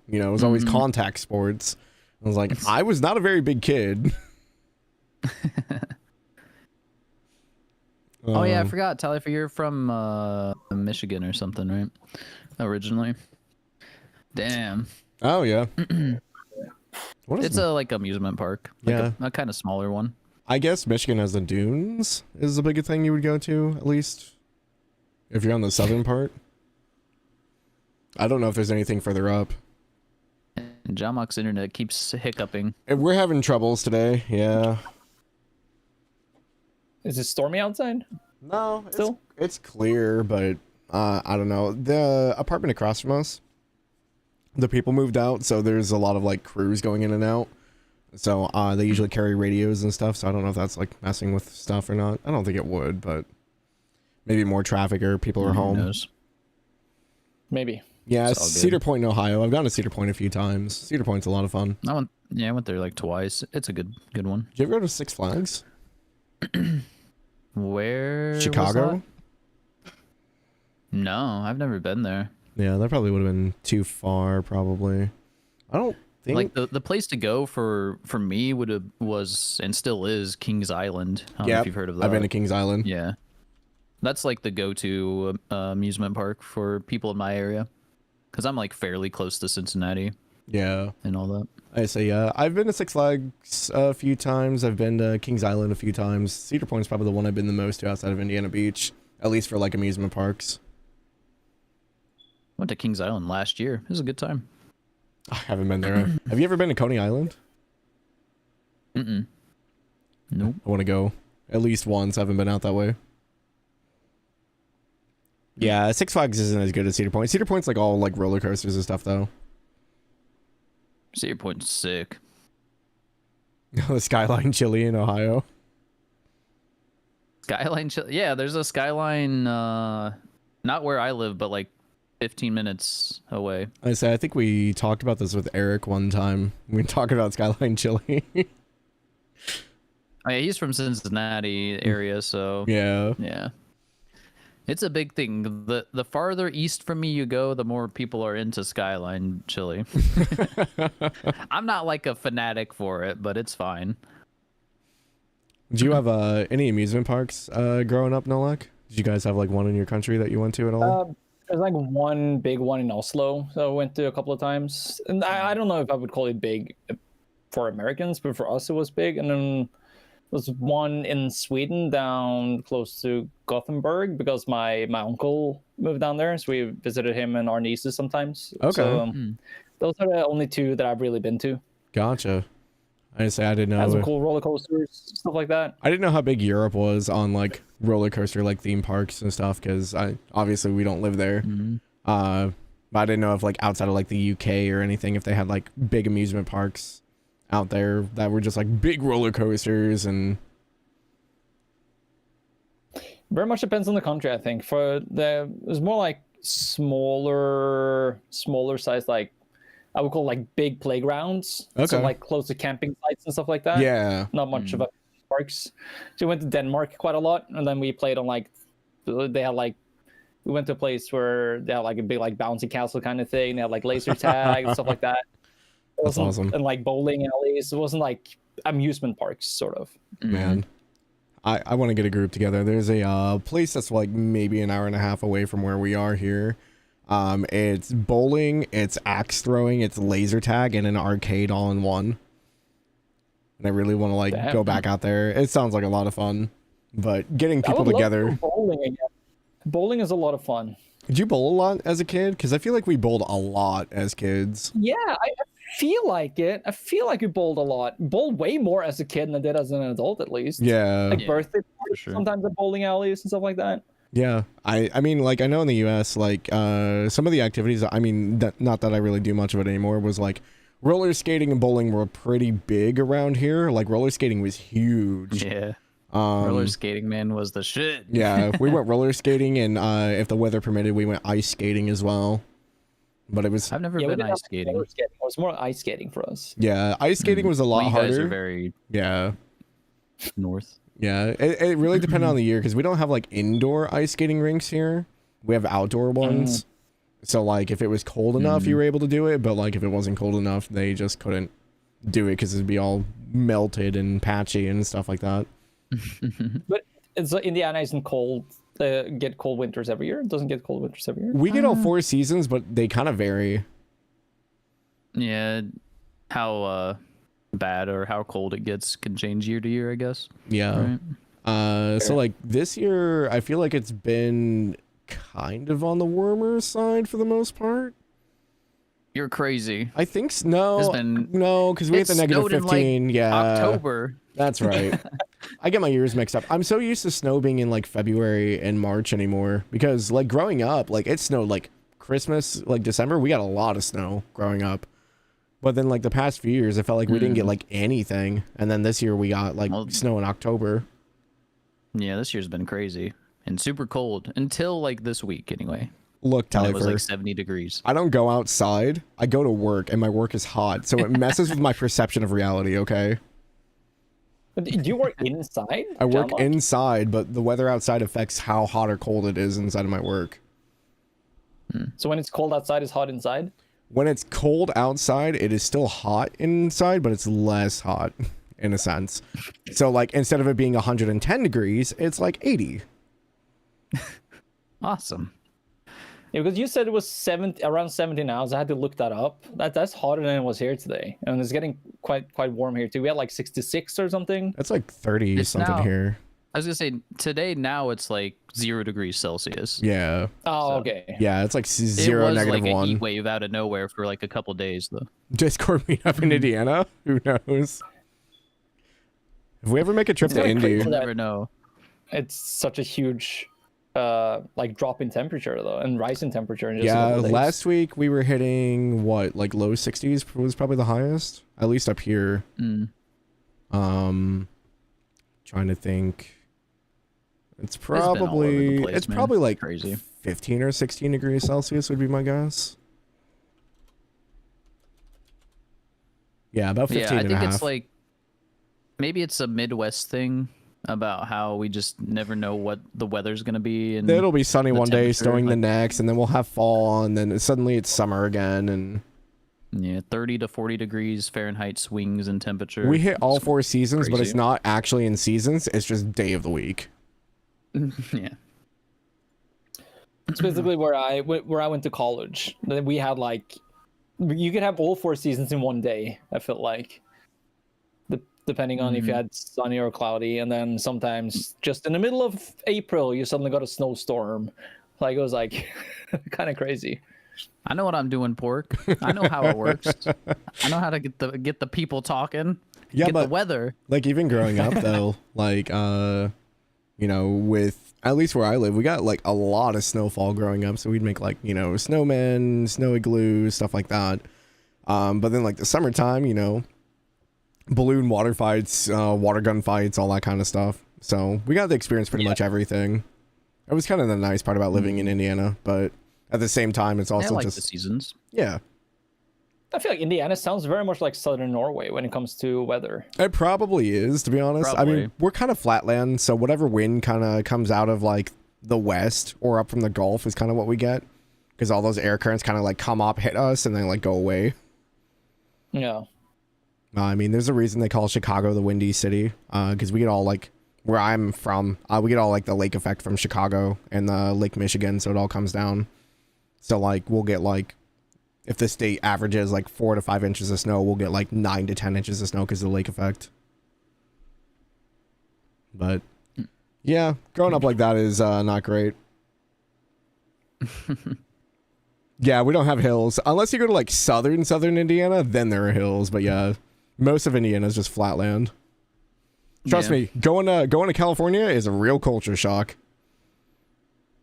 you know, it was always contact sports. I was like, I was not a very big kid. Oh yeah, I forgot. Talifer, you're from Michigan or something, right? Originally. Damn. Oh yeah. What is It's a like amusement park. Like Yeah. a kind of smaller one. I guess Michigan has the dunes is the biggest thing you would go to, at least if you're on the southern part. I don't know if there's anything further up. And Jalmoc's internet keeps hiccuping. We're having troubles today. Yeah. Is it stormy outside? No, Still? it's clear, but I don't know. The apartment across from us, the people moved out, so there's a lot of like crews going in and out. So they usually carry radios and stuff, so I don't know if that's like messing with stuff or not. I don't think it would, but maybe more traffic or people are Who home. knows? Maybe. Yeah, It's all good. Cedar Point in Ohio. I've gone to Cedar Point a few times. Cedar Point's a lot of fun. I went there like twice. It's a good one. Did you ever go to Six Flags? Where? was Chicago? that? No, I've never been there. Yeah, that probably would have been too far, probably. I don't think... Like the place to go for me was and still is Kings Island. I don't know if you've heard of that. I've been to Kings Island. Yeah, that's like the go-to amusement park for people in my area, because I'm like fairly close to Cincinnati Yeah. and all that. I say, yeah. I've been to Six Flags a few times. I've been to Kings Island a few times. Cedar Point's probably the one I've been the most to outside of Indiana Beach, at least for like amusement parks. Went to Kings Island last year. It was a good time. I haven't been there. Have you ever been to Coney Island? Nope. I want to go at least once. I haven't been out that way. Yeah, Six Flags isn't as good as Cedar Point. Cedar Point's like all like roller coasters and stuff though. Cedar Point's sick. know the Skyline Chili in Ohio? Skyline, yeah, there's a Skyline, not where I live, but like 15 minutes away. I think we talked about this with Eric one time. We talked about Skyline Chili. Oh, yeah, he's from Cincinnati area, so yeah. It's a big thing. The farther east from me you go, the more people are into Skyline chili. I'm not like a fanatic for it, but it's fine. Do you have any amusement parks growing up, Nolac? Did you guys have like one in your country that you went to at all? There's like one big one in Oslo that I went to a couple of times. And I don't know if I would call it big for Americans, but for us it was big. And then was one in Sweden down close to Gothenburg because my uncle moved down there, so we visited him and our nieces sometimes. Okay. So, those are the only two that I've really been to. Gotcha. I didn't know. Had some cool roller coasters, stuff like that. I didn't know how big Europe was on like roller coaster like theme parks and stuff because obviously we don't live there. But I didn't know if like outside of like the UK or anything if they had like big amusement parks out there that were just like big roller coasters. And very much depends on the country. I think there's more like smaller size, like I would call like big playgrounds. Okay. So like close to camping sites and stuff like that. Yeah. Not much of a parks. So we went to Denmark quite a lot, and then we played on like they had like we went to a place where they had like a big like bouncy castle kind of thing. They had like laser tag and stuff like that. That's awesome. And like bowling alleys. It wasn't like amusement parks, sort of. Man, I want to get a group together. There's a place that's like maybe an hour and a half away from where we are here. It's bowling, it's axe throwing, it's laser tag, and an arcade all in one. And I really want to like go back out there. It sounds like a lot of fun, but getting people together. Bowling again. Bowling is a lot of fun. Did you bowl a lot as a kid? Because I feel like we bowled a lot as kids. Yeah, I feel like it. I feel like we bowled a lot. Bowled way more as a kid than I did as an adult, at least. Yeah. Like birthday parties, sometimes at bowling alleys and stuff like that. Yeah, I mean, like, I know in the U.S., like, some of the activities, I mean, not that I really do much of it anymore, was, like, roller skating and bowling were pretty big around here. Like, roller skating was huge. Yeah. Roller skating, man, was the shit. Yeah, we went roller skating, and if the weather permitted, we went ice skating as well. But it was... I've never been ice skating. It was more ice skating for us. Yeah, ice skating was a lot harder. You guys are very... Yeah. North. Yeah, it really depended on the year because we don't have like indoor ice skating rinks here. We have outdoor ones. So like if it was cold enough, you were able to do it. But like if it wasn't cold enough, they just couldn't do it because it'd be all melted and patchy and stuff like that. But Indiana isn't cold. Get cold winters every year. It doesn't get cold winters every year. We get all 4 seasons, but they kind of vary. Yeah, how bad or how cold it gets can change year to year, I guess. Yeah. Right. So like this year, I feel like it's been kind of on the warmer side for the most part. You're crazy. I think no, because we hit the negative 15. Like yeah, October. That's right. I get my years mixed up. I'm so used to snow being in like February and March anymore because like growing up, like it snowed like Christmas, like December. We got a lot of snow growing up. But then, like, the past few years, it felt like we didn't get, like, anything. And then this year, we got, like, snow in October. Yeah, this year's been crazy. And super cold. Until, like, this week, anyway. Look, Tyler. It was, like, 70 degrees. I don't go outside. I go to work, and my work is hot. So it messes with my perception of reality, okay? Do you work inside? I work inside, but the weather outside affects how hot or cold it is inside of my work. So when it's cold outside, it's hot inside? When it's cold outside, it is still hot inside, but it's less hot in a sense. So like instead of it being 110 degrees, it's like 80. Awesome. Yeah, because you said it was around 70 now, so I had to look that up. That's hotter than it was here today, and it's getting quite warm here too. We had like 66 or something. That's like 30 something here. I was gonna say today now it's like 0 degrees Celsius. Yeah. Oh, so, okay. Yeah, it's like 0 it was negative like 1. A heat wave out of nowhere for like a couple days though. Discord meetup in Indiana. Who knows? If we ever make a trip to India, you'll never know. It's such a huge like drop in temperature though, and rise in temperature in just yeah, last week we were hitting what, like low 60s was probably the highest, at least up here. Trying to think. It's been all over the probably place, man. probably like Crazy. 15 or 16 degrees Celsius would be my guess. Yeah, about 15 Yeah, I and think a it's half. like maybe it's a Midwest thing about how we just never know what the weather's gonna be, and It'll be sunny the one day, temperature, snowing the like- next, and then we'll have fall, and then suddenly it's summer again, and yeah, 30 to 40 degrees Fahrenheit swings in temperature. we hit all It's 4 seasons, but it's crazy. not actually in seasons. It's just day of the week. Yeah. It's basically where I went to college. We had like, you could have all 4 seasons in one day. I felt like, depending on if you had sunny or cloudy, and then sometimes just in the middle of April you suddenly got a snowstorm. Like it was like kind of crazy. I know what I'm doing, Pork. I know how it works. I know how to get the people talking. Yeah, get but the weather. like even growing up though, like you know, with at least where I live, we got like a lot of snowfall growing up, so we'd make like, you know, snowmen, snow igloos, stuff like that. But then like the summertime, you know, balloon water fights, water gun fights, all that kind of stuff. So we got to experience pretty much everything. It was kind of the nice part about living in Indiana, but at the same time, it's I also like just the seasons. yeah. I feel like Indiana sounds very much like southern Norway when it comes to weather. It probably is, to be honest. I Probably. mean, we're kind of flatland, so whatever wind kind of comes out of like the west or up from the Gulf is kind of what we get, because all those air currents kind of like come up, hit us, and then like go away. Yeah. I mean, there's a reason they call Chicago the Windy City, because we get all like where I'm from, we get all like the lake effect from Chicago and Lake Michigan, so it all comes down. So like we'll get like, if the state averages like 4 to 5 inches of snow, we'll get like 9 to 10 inches of snow because of the lake effect. But yeah, growing up like that is not great. Yeah, we don't have hills unless you go to like southern Indiana, then there are hills. But yeah, most of Indiana is just flatland. Trust me, going to California is a real culture shock.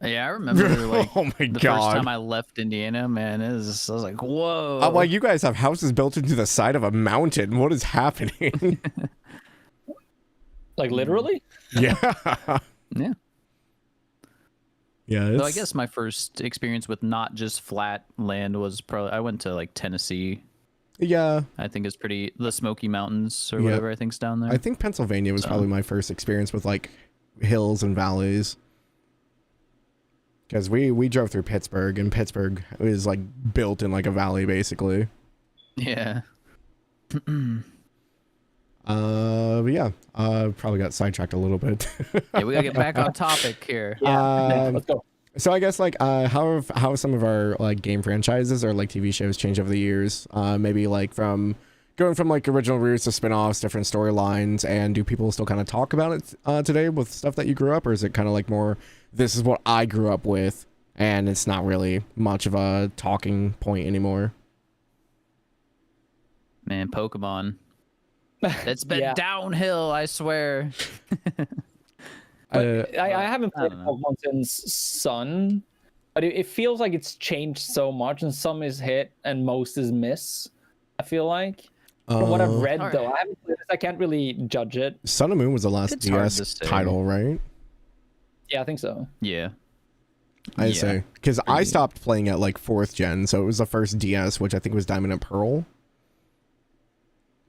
Yeah, I remember like Oh my the God. first time I left Indiana, man, I was like, whoa. I'm like, you guys have houses built into the side of a mountain. What is happening? Like literally? Yeah. Yeah. Yeah. So I guess my first experience with not just flat land was probably I went to like Tennessee. Yeah. I think it's pretty the Smoky Mountains or Yeah. whatever I think's down there. I think Pennsylvania was probably my first experience with like hills and valleys. Because we drove through Pittsburgh, and Pittsburgh is like built in like a valley basically. Yeah. But yeah, probably got sidetracked a little bit. Yeah, we gotta get back on topic here. Let's go. So I guess like how have some of our like game franchises or like TV shows changed over the years? Maybe like from going from like original roots to spin-offs, different storylines, and do people still kind of talk about it today with stuff that you grew up, or is it kind of like more this is what I grew up with and it's not really much of a talking point anymore? Man, Pokemon. It's been Yeah. downhill, I swear. But I haven't played don't know. Pokemon since Sun, but it feels like it's changed so much, and some is hit and most is miss. I feel like from what I've read, Alright. though, I haven't played this. I can't really judge it. Sun and Moon was the last It's hard to DS say. title, right? Yeah, I think so. Yeah. I'd Yeah. say because I stopped playing at like 4th gen, so it was the first DS, which I think was Diamond and Pearl.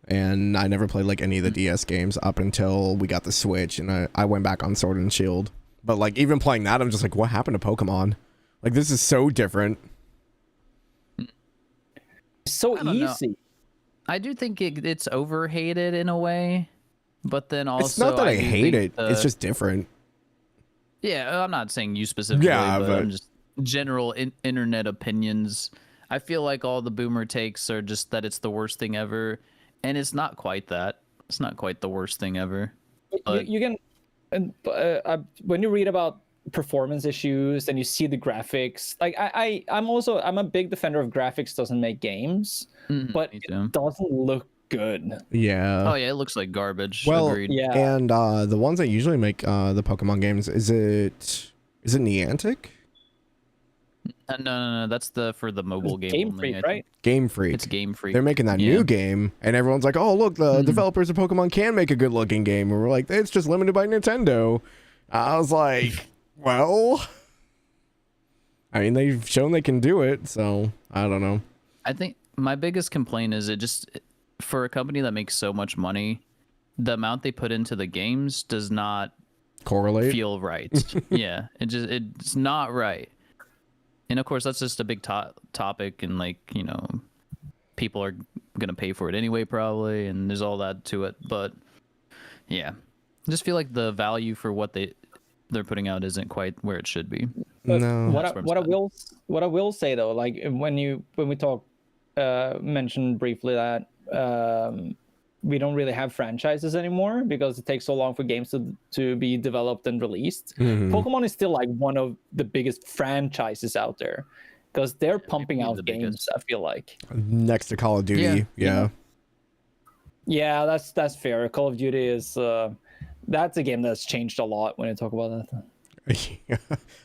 And I never played like any of the DS games up until we got the Switch, and I went back on Sword and Shield. But like even playing that, I'm just like, what happened to Pokemon? Like this is so different. It's so I don't know. easy. I do think it's overhated in a way, but then also It's not that I do hate think it. It's just different. yeah. I'm not saying you specifically, Yeah, but but- I'm just general internet opinions. I feel like all the boomer takes are just that it's the worst thing ever, and it's not quite that. It's not quite the worst thing ever. But- You can, and when you read about performance issues and you see the graphics, like I'm a big defender of graphics doesn't make games, but me too. it doesn't look good. Yeah. Oh yeah, it looks like garbage. Well, Agreed. Yeah. And the ones that usually make the Pokemon games, is it Niantic? No. That's for the mobile game Game only, Freak, I think. right? Game Freak. It's Game Freak. They're making that Yeah. new game, and everyone's like, "Oh, look, the developers of Pokemon can make a good-looking game." And we're like, "It's just limited by Nintendo." I was like, "Well, I mean, they've shown they can do it, so I don't know." I think my biggest complaint is for a company that makes so much money, the amount they put into the games does not Correlate. feel right. Yeah, it's not right. And of course, that's just a big topic, and like, you know, people are gonna pay for it anyway, probably, and there's all that to it. But yeah, I just feel like the value for what they're putting out isn't quite where it should be. But No. what I will say though, like when we talk mentioned briefly that we don't really have franchises anymore because it takes so long for games to be developed and released. Pokemon is still like one of the biggest franchises out there because they're pumping maybe out the games. biggest. I feel like. Next to Call of Duty, yeah. Yeah, that's fair. Call of Duty is that's a game that's changed a lot when you talk about that.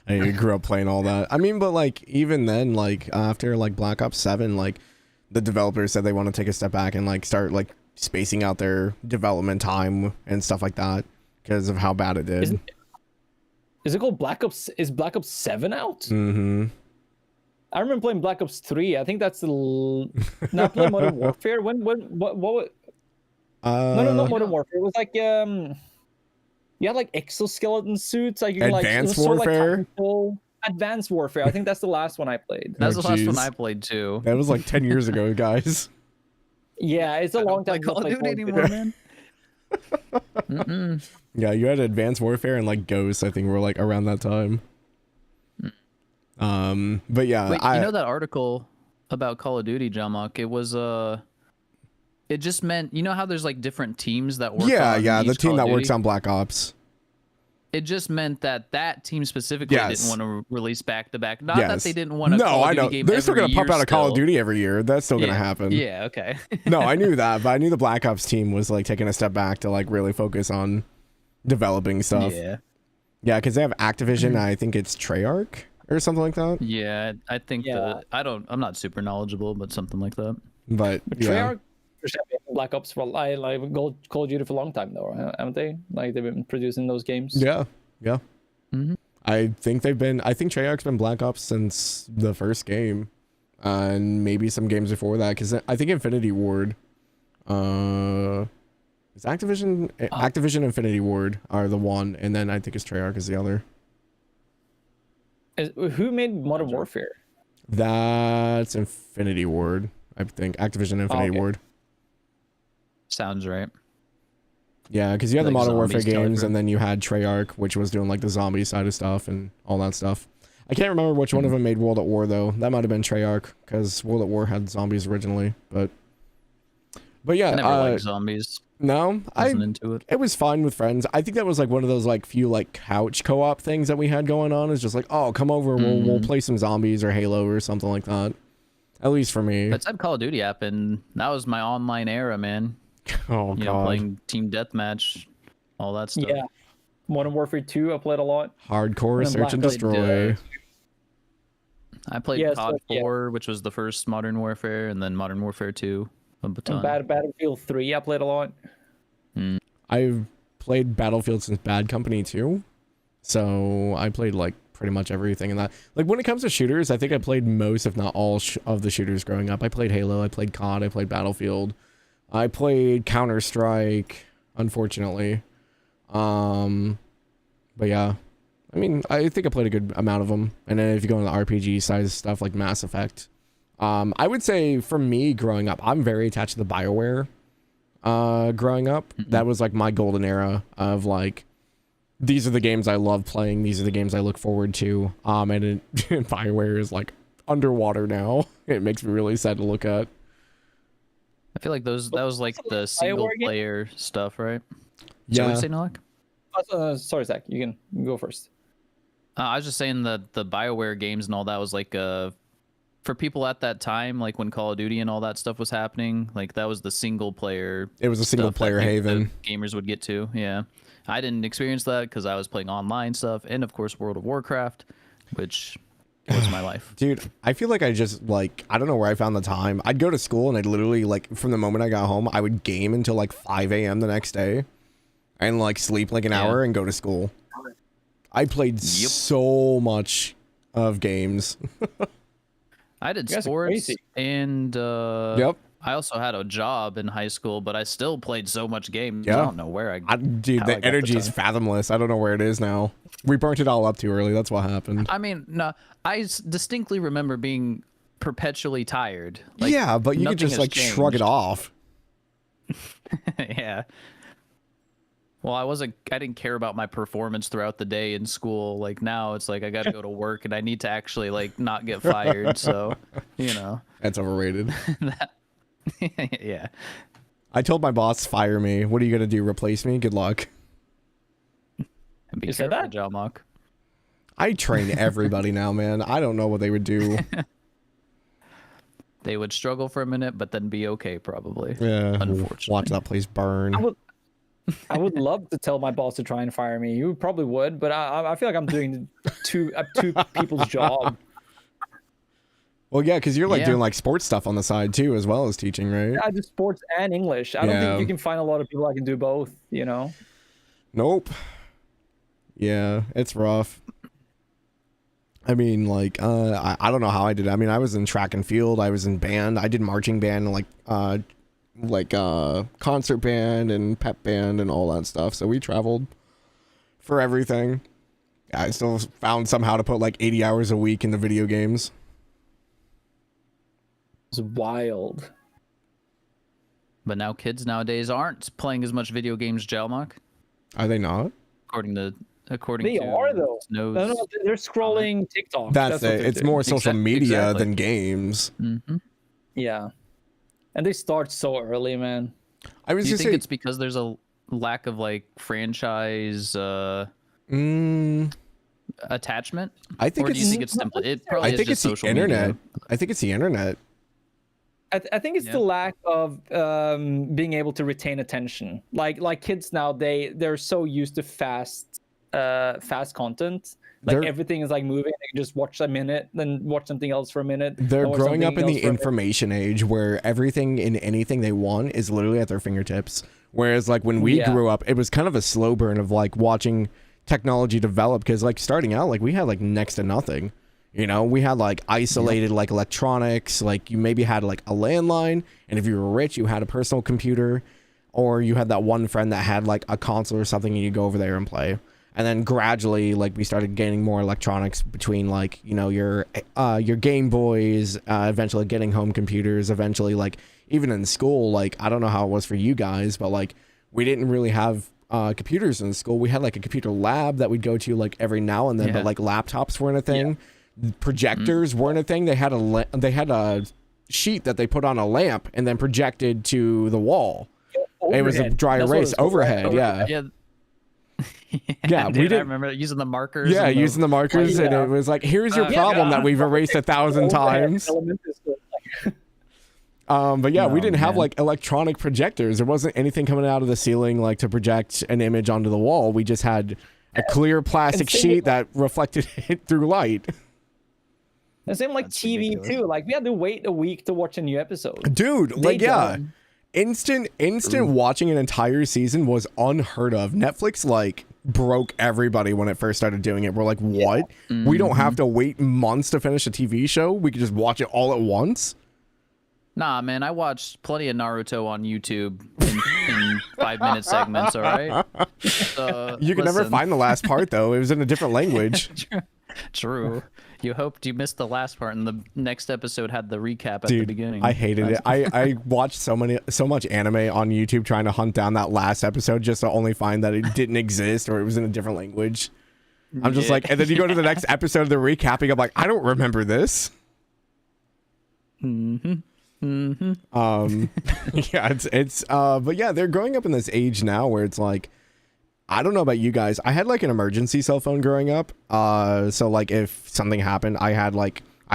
I grew up playing all that. I mean, but like even then, like after like Black Ops 7, like the developers said they want to take a step back and like start like spacing out their development time and stuff like that because of how bad it did. Is it called Black Ops? Is Black Ops 7 out? Mm-hmm. I remember playing Black Ops 3. I think that's not playing Modern Warfare. What? No, not Modern Warfare. It was like you had like exoskeleton suits. Like Advanced like, Warfare. Advanced Warfare. I think that's the last one I played. That's the last one jeez. I played too. That was like 10 years ago, guys. Yeah, it's a long time. Call of Duty anymore, man. Yeah, you had Advanced Warfare and like Ghosts, I think were like around that time. But yeah, Wait, you know that article about Call of Duty, Jalmoc? It was it just meant, you know how there's like different teams that work on the each team Call that of works Duty? on Black Ops. It just meant that team specifically Yes. didn't want to release back to back. Not Yes. that they didn't want to. No, Call of I Duty know. game They're still every gonna pump year out a Call of still. Duty every year. That's still gonna Yeah. happen. Yeah, okay. No, I knew that, but I knew the Black Ops team was like taking a step back to like really focus on developing stuff. Yeah, because they have Activision. I think it's Treyarch or something like that. Yeah, I think I'm not super knowledgeable, but something like that. But yeah, Treyarch have been Black Ops for like Call of Duty for a long time though, haven't they? Like they've been producing those games. yeah. Mm-hmm. I think Treyarch's been Black Ops since the first game, and maybe some games before that. Because I think Infinity Ward, is Activision Infinity Ward are the one, and then I think it's Treyarch is the other. Who made Modern Warfare? That's Infinity Ward, I think. Activision Infinity Ward. Sounds right. Yeah, because you had the Like Modern Warfare zombies games, type, and then you had Treyarch, which was doing like the zombie side of stuff and all that stuff. I can't remember which one of them made World at War though. That might have been Treyarch, because World at War had zombies originally. But yeah, I never liked zombies. no, Wasn't into it. it was fine with friends. I think that was like one of those like few like couch co-op things that we had going on. Is just like, oh, come over, we'll play some zombies or Halo or something like that. At least for me. Let's have Call of Duty app, and that was my online era, man. Oh You know, god, playing team deathmatch, all that stuff. Yeah, Modern Warfare 2 I played a lot. hardcore And search and Black destroy. I played Yeah, COD so- 4, which was the first Modern Warfare, and then Modern Warfare 2 a ton. And Battlefield 3 I played a lot. I've played Battlefield since Bad Company 2, so I played like pretty much everything in that. Like when it comes to shooters, I think I played most, if not all, of the shooters growing up. I played Halo, I played COD, I played Battlefield, I played Counter-Strike, unfortunately. But yeah, I mean, I think I played a good amount of them. And then if you go on the RPG size stuff like Mass Effect, I would say for me growing up, I'm very attached to the BioWare. Growing up, that was like my golden era of like, these are the games I love playing. These are the games I look forward to. And BioWare is like underwater now. It makes me really sad to look at. I feel like that was like the single player stuff, right? Yeah. So what you say, Nolac? Sorry, Zach, you can go first. I was just saying that the BioWare games and all that was like for people at that time, like when Call of Duty and all that stuff was happening, like that was the single player. It was a single stuff player that haven. the gamers would get to. Yeah, I didn't experience that because I was playing online stuff, and of course World of Warcraft, which was my life. Dude, I feel like I just like, I don't know where I found the time. I'd go to school and I'd literally like from the moment I got home, I would game until like 5 a.m. the next day and like sleep like an hour and go to school. I played so much of games. I did sports and yep. I also had a job in high school, but I still played so much games. Yeah. I don't know where dude, the energy is fathomless. I don't know where it is now. We burnt it all up too early. That's what happened. I mean, no, I distinctly remember being perpetually tired. Like, yeah, but you could just like shrug it off. Yeah. Well, I didn't care about my performance throughout the day in school. Like now it's like I got to go to work and I need to actually like not get fired. So, you know. That's overrated. Yeah. I told my boss, fire me. What are you going to do? Replace me? Good luck. Be careful, Jalmoc. I train everybody now, man. I don't know what they would do. They would struggle for a minute, but then be okay, probably. Yeah. Unfortunately. Watch that place burn. I would love to tell my boss to try and fire me. You probably would, but I feel like I'm doing two people's job. Well, yeah, because you're like doing like sports stuff on the side too, as well as teaching, right? I do sports and English. I don't think you can find a lot of people that can do both, you know? Nope. Yeah, it's rough. I mean, like, I don't know how I did it. I mean, I was in track and field. I was in band. I did marching band, like concert band and pep band and all that stuff. So we traveled for everything. I still found somehow to put like 80 hours a week in the video games. It's wild. But now kids nowadays aren't playing as much video games, Jalmoc. Are they not? According to they are though. No, they're scrolling TikTok. That's it. It's more social media than games. Mm-hmm. Yeah, and they start so early, man. I was Do you just think it's because there's a lack of like franchise attachment? I think or do you think it's simply it probably I think is just it's the social internet. media? I think it's the internet. I think it's the lack of being able to retain attention. Like kids now, they're so used to fast content. Like everything is like moving. They can just watch a minute, then watch something else for a minute. They're growing up in the information age where everything and anything they want is literally at their fingertips. Whereas like when we grew up, it was kind of a slow burn of like watching technology develop, because like starting out, like we had like next to nothing. You know, we had like isolated like electronics, like you maybe had like a landline, and if you were rich, you had a personal computer, or you had that one friend that had like a console or something and you go over there and play. And then gradually, like we started gaining more electronics between like, you know, your Game Boys, eventually getting home computers, eventually like even in school, like I don't know how it was for you guys, but like we didn't really have computers in school. We had like a computer lab that we'd go to like every now and then, but like laptops weren't a thing. Projectors weren't a thing. They had a sheet that they put on a lamp and then projected to the wall. Overhead. It was a dry erase overhead. Yeah. Yeah, dude, I remember using the markers. Yeah, using the markers, and it was like, here's your problem that we've erased 1,000 times. But yeah, we didn't have like electronic projectors. There wasn't anything coming out of the ceiling like to project an image onto the wall. We just had a clear plastic sheet that reflected it through light. The same like TV ridiculous. Too. Like we had to wait a week to watch a new episode. Dude, like instant watching an entire season was unheard of. Netflix like broke everybody when it first started doing it. We're like, what? We don't have to wait months to finish a TV show. We could just watch it all at once. Nah, man, I watched plenty of Naruto on YouTube in 5-minute segments. All right. You can never find the last part though. It was in a different language. True. You hoped you missed the last part, and the next episode had the recap at the beginning. I hated it. I watched so much anime on YouTube trying to hunt down that last episode just to only find that it didn't exist or it was in a different language. I'm just like, and then you go to the next episode of the recapping. I'm like, I don't remember this. Yeah, but yeah, they're growing up in this age now where it's like, I don't know about you guys. I had like an emergency cell phone growing up. So like if something happened, I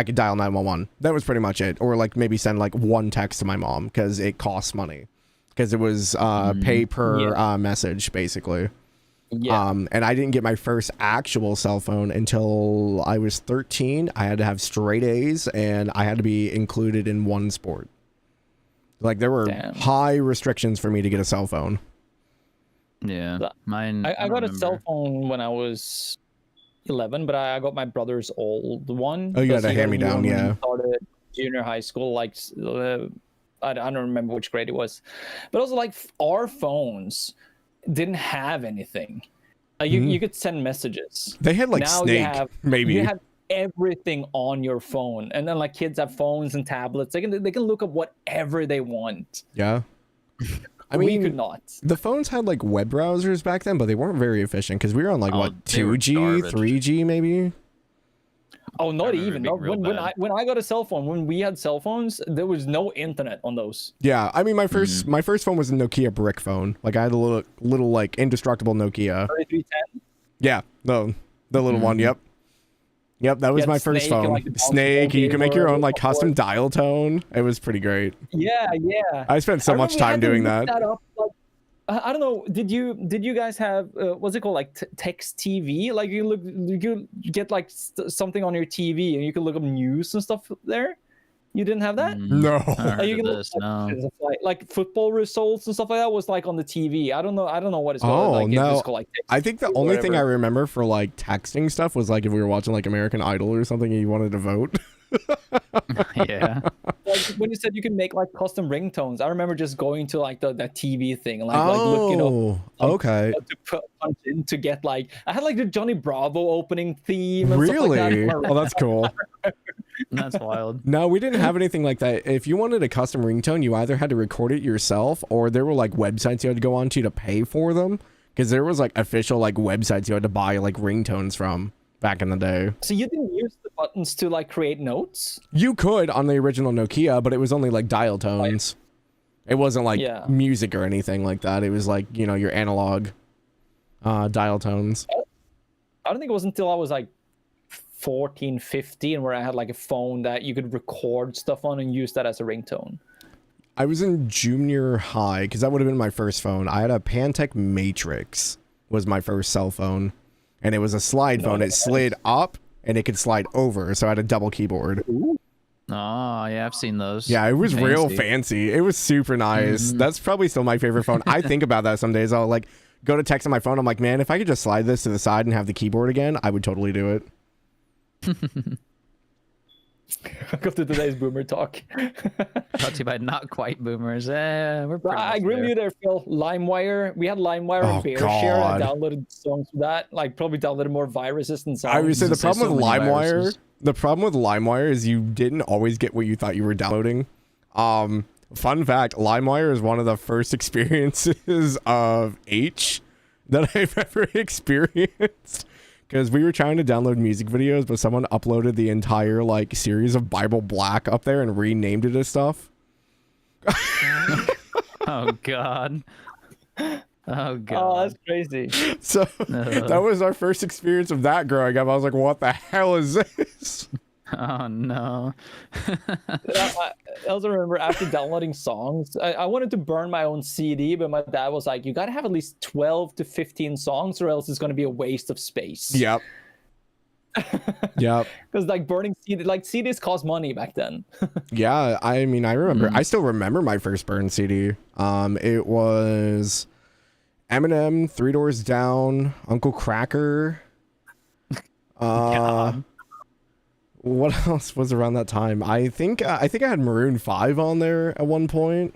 could dial 911. That was pretty much it. Or like maybe send like one text to my mom because it costs money. Because it was pay per message basically. Yeah. And I didn't get my first actual cell phone until I was 13. I had to have straight A's, and I had to be included in one sport. Like, there were high restrictions for me to get a cell phone. Yeah, mine. I got a cell phone when I was 11, but I got my brother's old one. Oh, you got a hand-me-down, yeah. Started junior high school, like I don't remember which grade it was, but also like our phones didn't have anything. You could send messages. They had like now Snake, maybe. You have everything on your phone, and then like kids have phones and tablets. They can look up whatever they want. Yeah. I mean, we could not. The phones had like web browsers back then, but they weren't very efficient because we were on like 2G, 3G maybe. Oh, not even. No, when I got a cell phone, when we had cell phones, there was no internet on those. Yeah, I mean my first phone was a Nokia brick phone. Like I had a little like indestructible Nokia. 3310. Yeah, the little one. Yep, that was my first phone. Like Snake. You can make your own like custom dial tone. It was pretty great. Yeah. I spent so much time doing that. I don't know. Did you guys have what's it called, like text TV? Like you get like something on your TV and you can look up news and stuff there. You didn't have that? No. Like football results and stuff like that was like on the TV. I don't know what it's called. Oh, no. Called, like, I think the only thing I remember for like texting stuff was like if we were watching like American Idol or something and you wanted to vote. Yeah. Like when you said you can make like custom ringtones, I remember just going to like that TV thing, like looking up. Okay. To punch in to get like I had like the Johnny Bravo opening theme. And Really? Stuff like that. Oh, that's cool. That's wild. No, we didn't have anything like that. If you wanted a custom ringtone, you either had to record it yourself, or there were like websites you had to go on to pay for them, because there was like official like websites you had to buy like ringtones from back in the day. So you didn't use the buttons to like create notes? You could on the original Nokia, but it was only like dial tones. It wasn't like music or anything like that. It was like, you know, your analog dial tones. I don't think it was until I was like 14, 15 where I had like a phone that you could record stuff on and use that as a ringtone. I was in junior high because that would have been my first phone. I had a Pantech Matrix was my first cell phone, and it was a slide phone. It slid up and it could slide over, so I had a double keyboard. Ooh. Oh, yeah, I've seen those. Yeah, it was real fancy. It was super nice. That's probably still my favorite phone. I think about that some days. I'll like go to text on my phone. I'm like, man, if I could just slide this to the side and have the keyboard again, I would totally do it. Welcome to today's boomer talk. Brought to you by Not Quite Boomers. We're pretty I agree with you there, Phil. LimeWire. We had LimeWire and BearShare. I downloaded songs for that. Like probably downloaded more viruses than songs. I would say the problem with LimeWire. The problem with LimeWire is you didn't always get what you thought you were downloading. Fun fact: LimeWire is one of the first experiences of H that I've ever experienced. Because we were trying to download music videos, but someone uploaded the entire like series of Bible Black up there and renamed it as stuff. Oh god. Oh god. Oh, that's crazy. So that was our first experience of that growing up. I was like, what the hell is this? Oh no. I also remember after downloading songs, I wanted to burn my own CD, but my dad was like, you got to have at least 12 to 15 songs or else it's going to be a waste of space. Yep. Yep. Because like burning CD, like CDs cost money back then. Yeah, I mean, I remember. I still remember my first burn CD. It was Eminem, Three Doors Down, Uncle Cracker. What else was around that time? I think I had Maroon 5 on there at one point.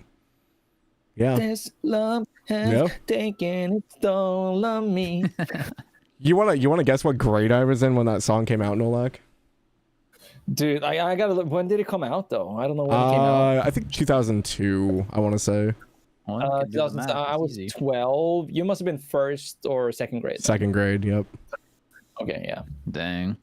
Yeah. This love has taken its toll on me. You wanna guess what grade I was in when that song came out, Nolac? Dude, I gotta look. When did it come out though? I don't know when it came out. I think 2002. I want to say. 2000. I was 12. You must have been first or second grade. Second grade. Yep. Okay. Yeah. Dang.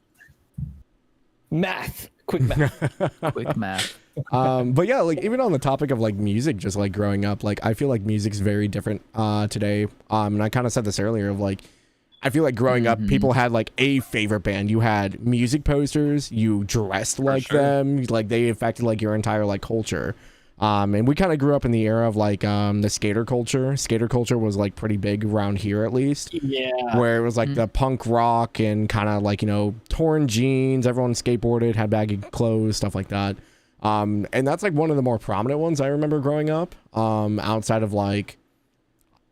Math. Quick math. Quick math. But yeah, like even on the topic of like music, just like growing up, like I feel like music's very different today. And I kind of said this earlier of like, I feel like growing up, people had like a favorite band. You had music posters, you dressed like them, like they affected like your entire like culture. And we kind of grew up in the era of like the skater culture. Skater culture was like pretty big around here, at least. Yeah. Where it was like the punk rock and kind of like, you know, torn jeans. Everyone skateboarded, had baggy clothes, stuff like that. And that's like one of the more prominent ones I remember growing up. Outside of like,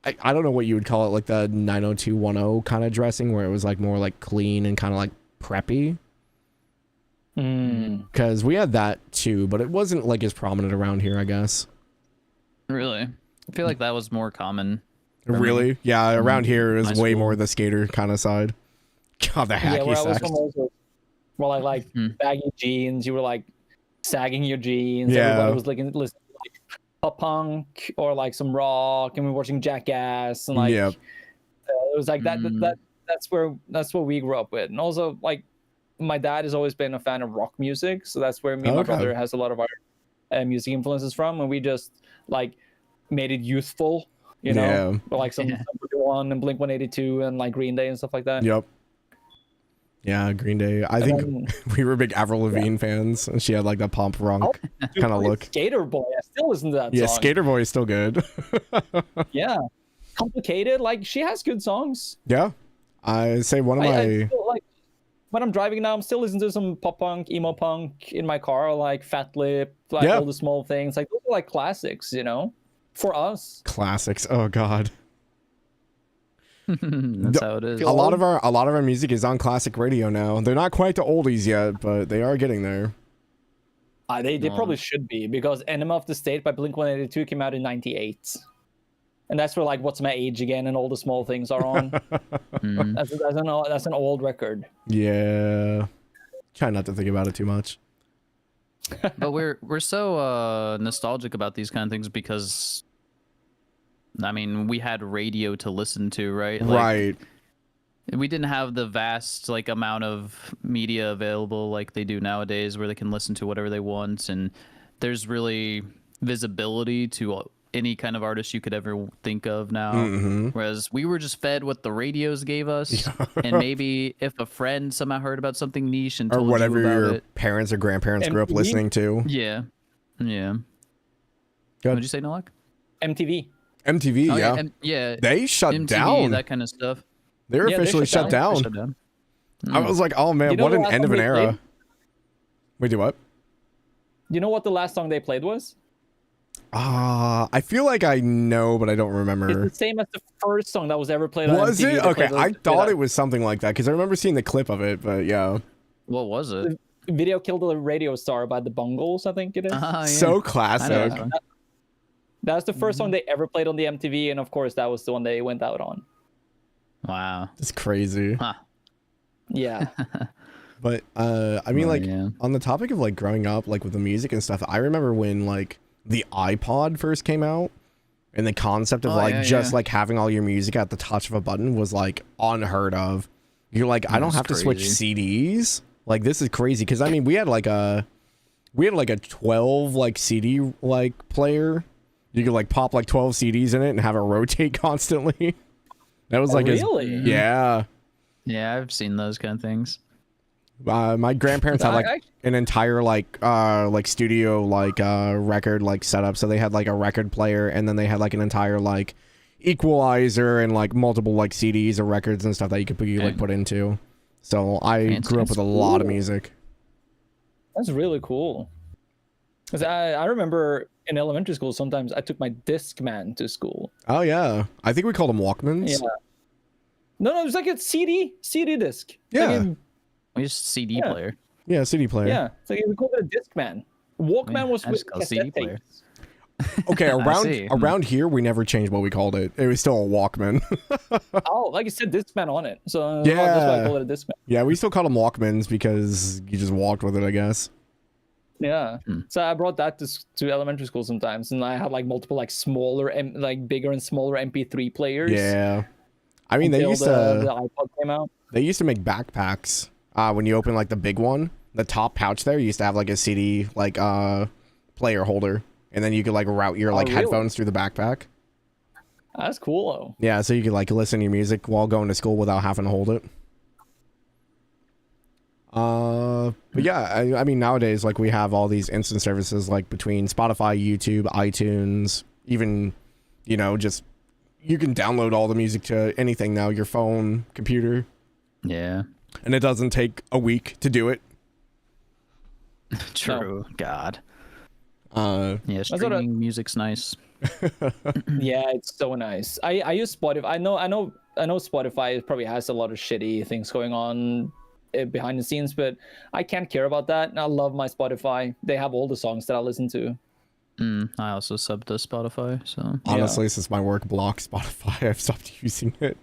I don't know what you would call it, like the 90210 kind of dressing, where it was like more like clean and kind of like preppy. Because we had that too, but it wasn't like as prominent around here, I guess. Really? I feel like that was more common. Really? Yeah, around here is High way school. more the skater kind of side. God, the hacky where I was sacks. from also, well, like baggy jeans, you were like sagging your jeans. Yeah. Everybody was listening to like pop punk or like some rock, and we were watching Jackass, and like Yep. it was like that's what we grew up with. And also like my dad has always been a fan of rock music, so that's where me and my brother has a lot of our music influences from, and we just like made it youthful, you know, like some Sum 41 and Blink 182 and like Green Day and stuff like that. Yep. Yeah, Green Day. I think we were big Avril Lavigne fans, and she had like the pump rock kind of look. Skater Boy, I still listen to that Yeah, song. Skater Boy is still good. Yeah, Complicated, like she has good songs. Yeah, I say one of I my. still, like when I'm driving now, I'm still listening to some pop punk, emo punk in my car, like Fat Lip, like all the small things. Like those are like classics, you know, for us. Classics. Oh God. That's how it is. A lot of our music is on classic radio now. They're not quite the oldies yet, but they are getting there. They probably should be, because Enema of the State by Blink 182 came out in '98. And that's where like What's My Age Again and all the small things are on. That's an old record. Yeah. Try not to think about it too much. But we're so nostalgic about these kind of things because, I mean, we had radio to listen to, right? Like, Right. We didn't have the vast like amount of media available like they do nowadays, where they can listen to whatever they want, and there's really visibility to any kind of artist you could ever think of now. Whereas we were just fed what the radios gave us, and maybe if a friend somehow heard about something niche and told whatever you about your it. parents or grandparents grew up MTV? listening to. Yeah. Good. What'd you say, Nolac? MTV. MTV, Oh, yeah. yeah. They shut MTV, down. that kind of stuff. They're Yeah, they officially shut shut down. down. Shut down. I was like, oh man, You know what the an last end of song an they era. played? Wait, do what? You know what the last song they played was? I feel like I know, but I don't remember. It's the same as the first song that was ever played on Was MTV. it? They Okay, played I thought it was something like that because I remember seeing the clip of it, but yeah. What was it? Video Killed a Radio Star by the Bungles, I think it is. Yeah. So I know classic. that one. That's the first song they ever played on the MTV, and of course that was the one they went out on. Wow. It's crazy. Huh. Yeah. But I mean, Oh, like yeah. on the topic of like growing up, like with the music and stuff, I remember when like the iPod first came out, and the concept of like having all your music at the touch of a button was like unheard of. You're like, I don't That's have to switch crazy. CDs. Like this is crazy because I mean we had like a 12 like CD like player. You could like pop like 12 CDs in it and have it rotate constantly. That was like really? Yeah. Yeah, I've seen those kind of things. My grandparents had like an entire like studio like record like setup. So they had like a record player, and then they had like an entire like equalizer and like multiple like CDs or records and stuff that you could put into. So I grew up with a lot of music. That's really cool. 'Cause I remember in elementary school, sometimes I took my Discman to school. Oh yeah, I think we called them Walkmans. Yeah. No, it was like a CD disc. Yeah. Like a- We just CD player. Yeah, CD player. yeah. So we called it a Discman. Walkman was I with just call it CD cassette player. tapes. Okay, see. around here we never changed what we called it. It was still a Walkman. Oh, like you said, Discman on it. So Yeah. that's why I call it a Discman. Yeah, we still called them Walkmans because you just walked with it, I guess. Yeah. So I brought that to elementary school sometimes, and I had like multiple like smaller, like bigger and smaller MP3 players. Yeah. I mean, until the iPod came out. They used to make backpacks. When you open like the big one, the top pouch there used to have like a CD like player holder, and then you could like route your like really? headphones through the backpack. That's cool though. Yeah, so you could like listen to your music while going to school without having to hold it. But yeah, I mean, nowadays, like, we have all these instant services, like, between Spotify, YouTube, iTunes, even, you know, just, you can download all the music to anything now, your phone, computer. Yeah. And it doesn't take a week to do it. True. No. God. Yeah, what streaming music's nice. Yeah, it's so nice. I use Spotify. I know Spotify probably has a lot of shitty things going on behind the scenes, but I can't care about that. I love my Spotify. They have all the songs that I listen to. I also sub to Spotify, so Honestly, since my work blocks Spotify, I've stopped using it.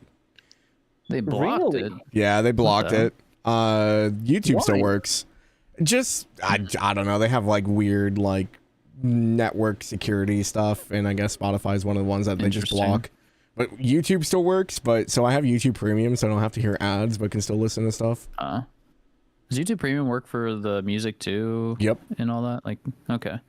they blocked Really? it. Yeah, they blocked the- it. YouTube still Why? works. Just, I don't know. They have, like, weird, like, network security stuff, and I guess Spotify is one of the ones that they just Interesting. block. But YouTube still works, but so I have YouTube Premium, so I don't have to hear ads, but can still listen to stuff. Does YouTube Premium work for the music too? Yep. And all that? Like, okay.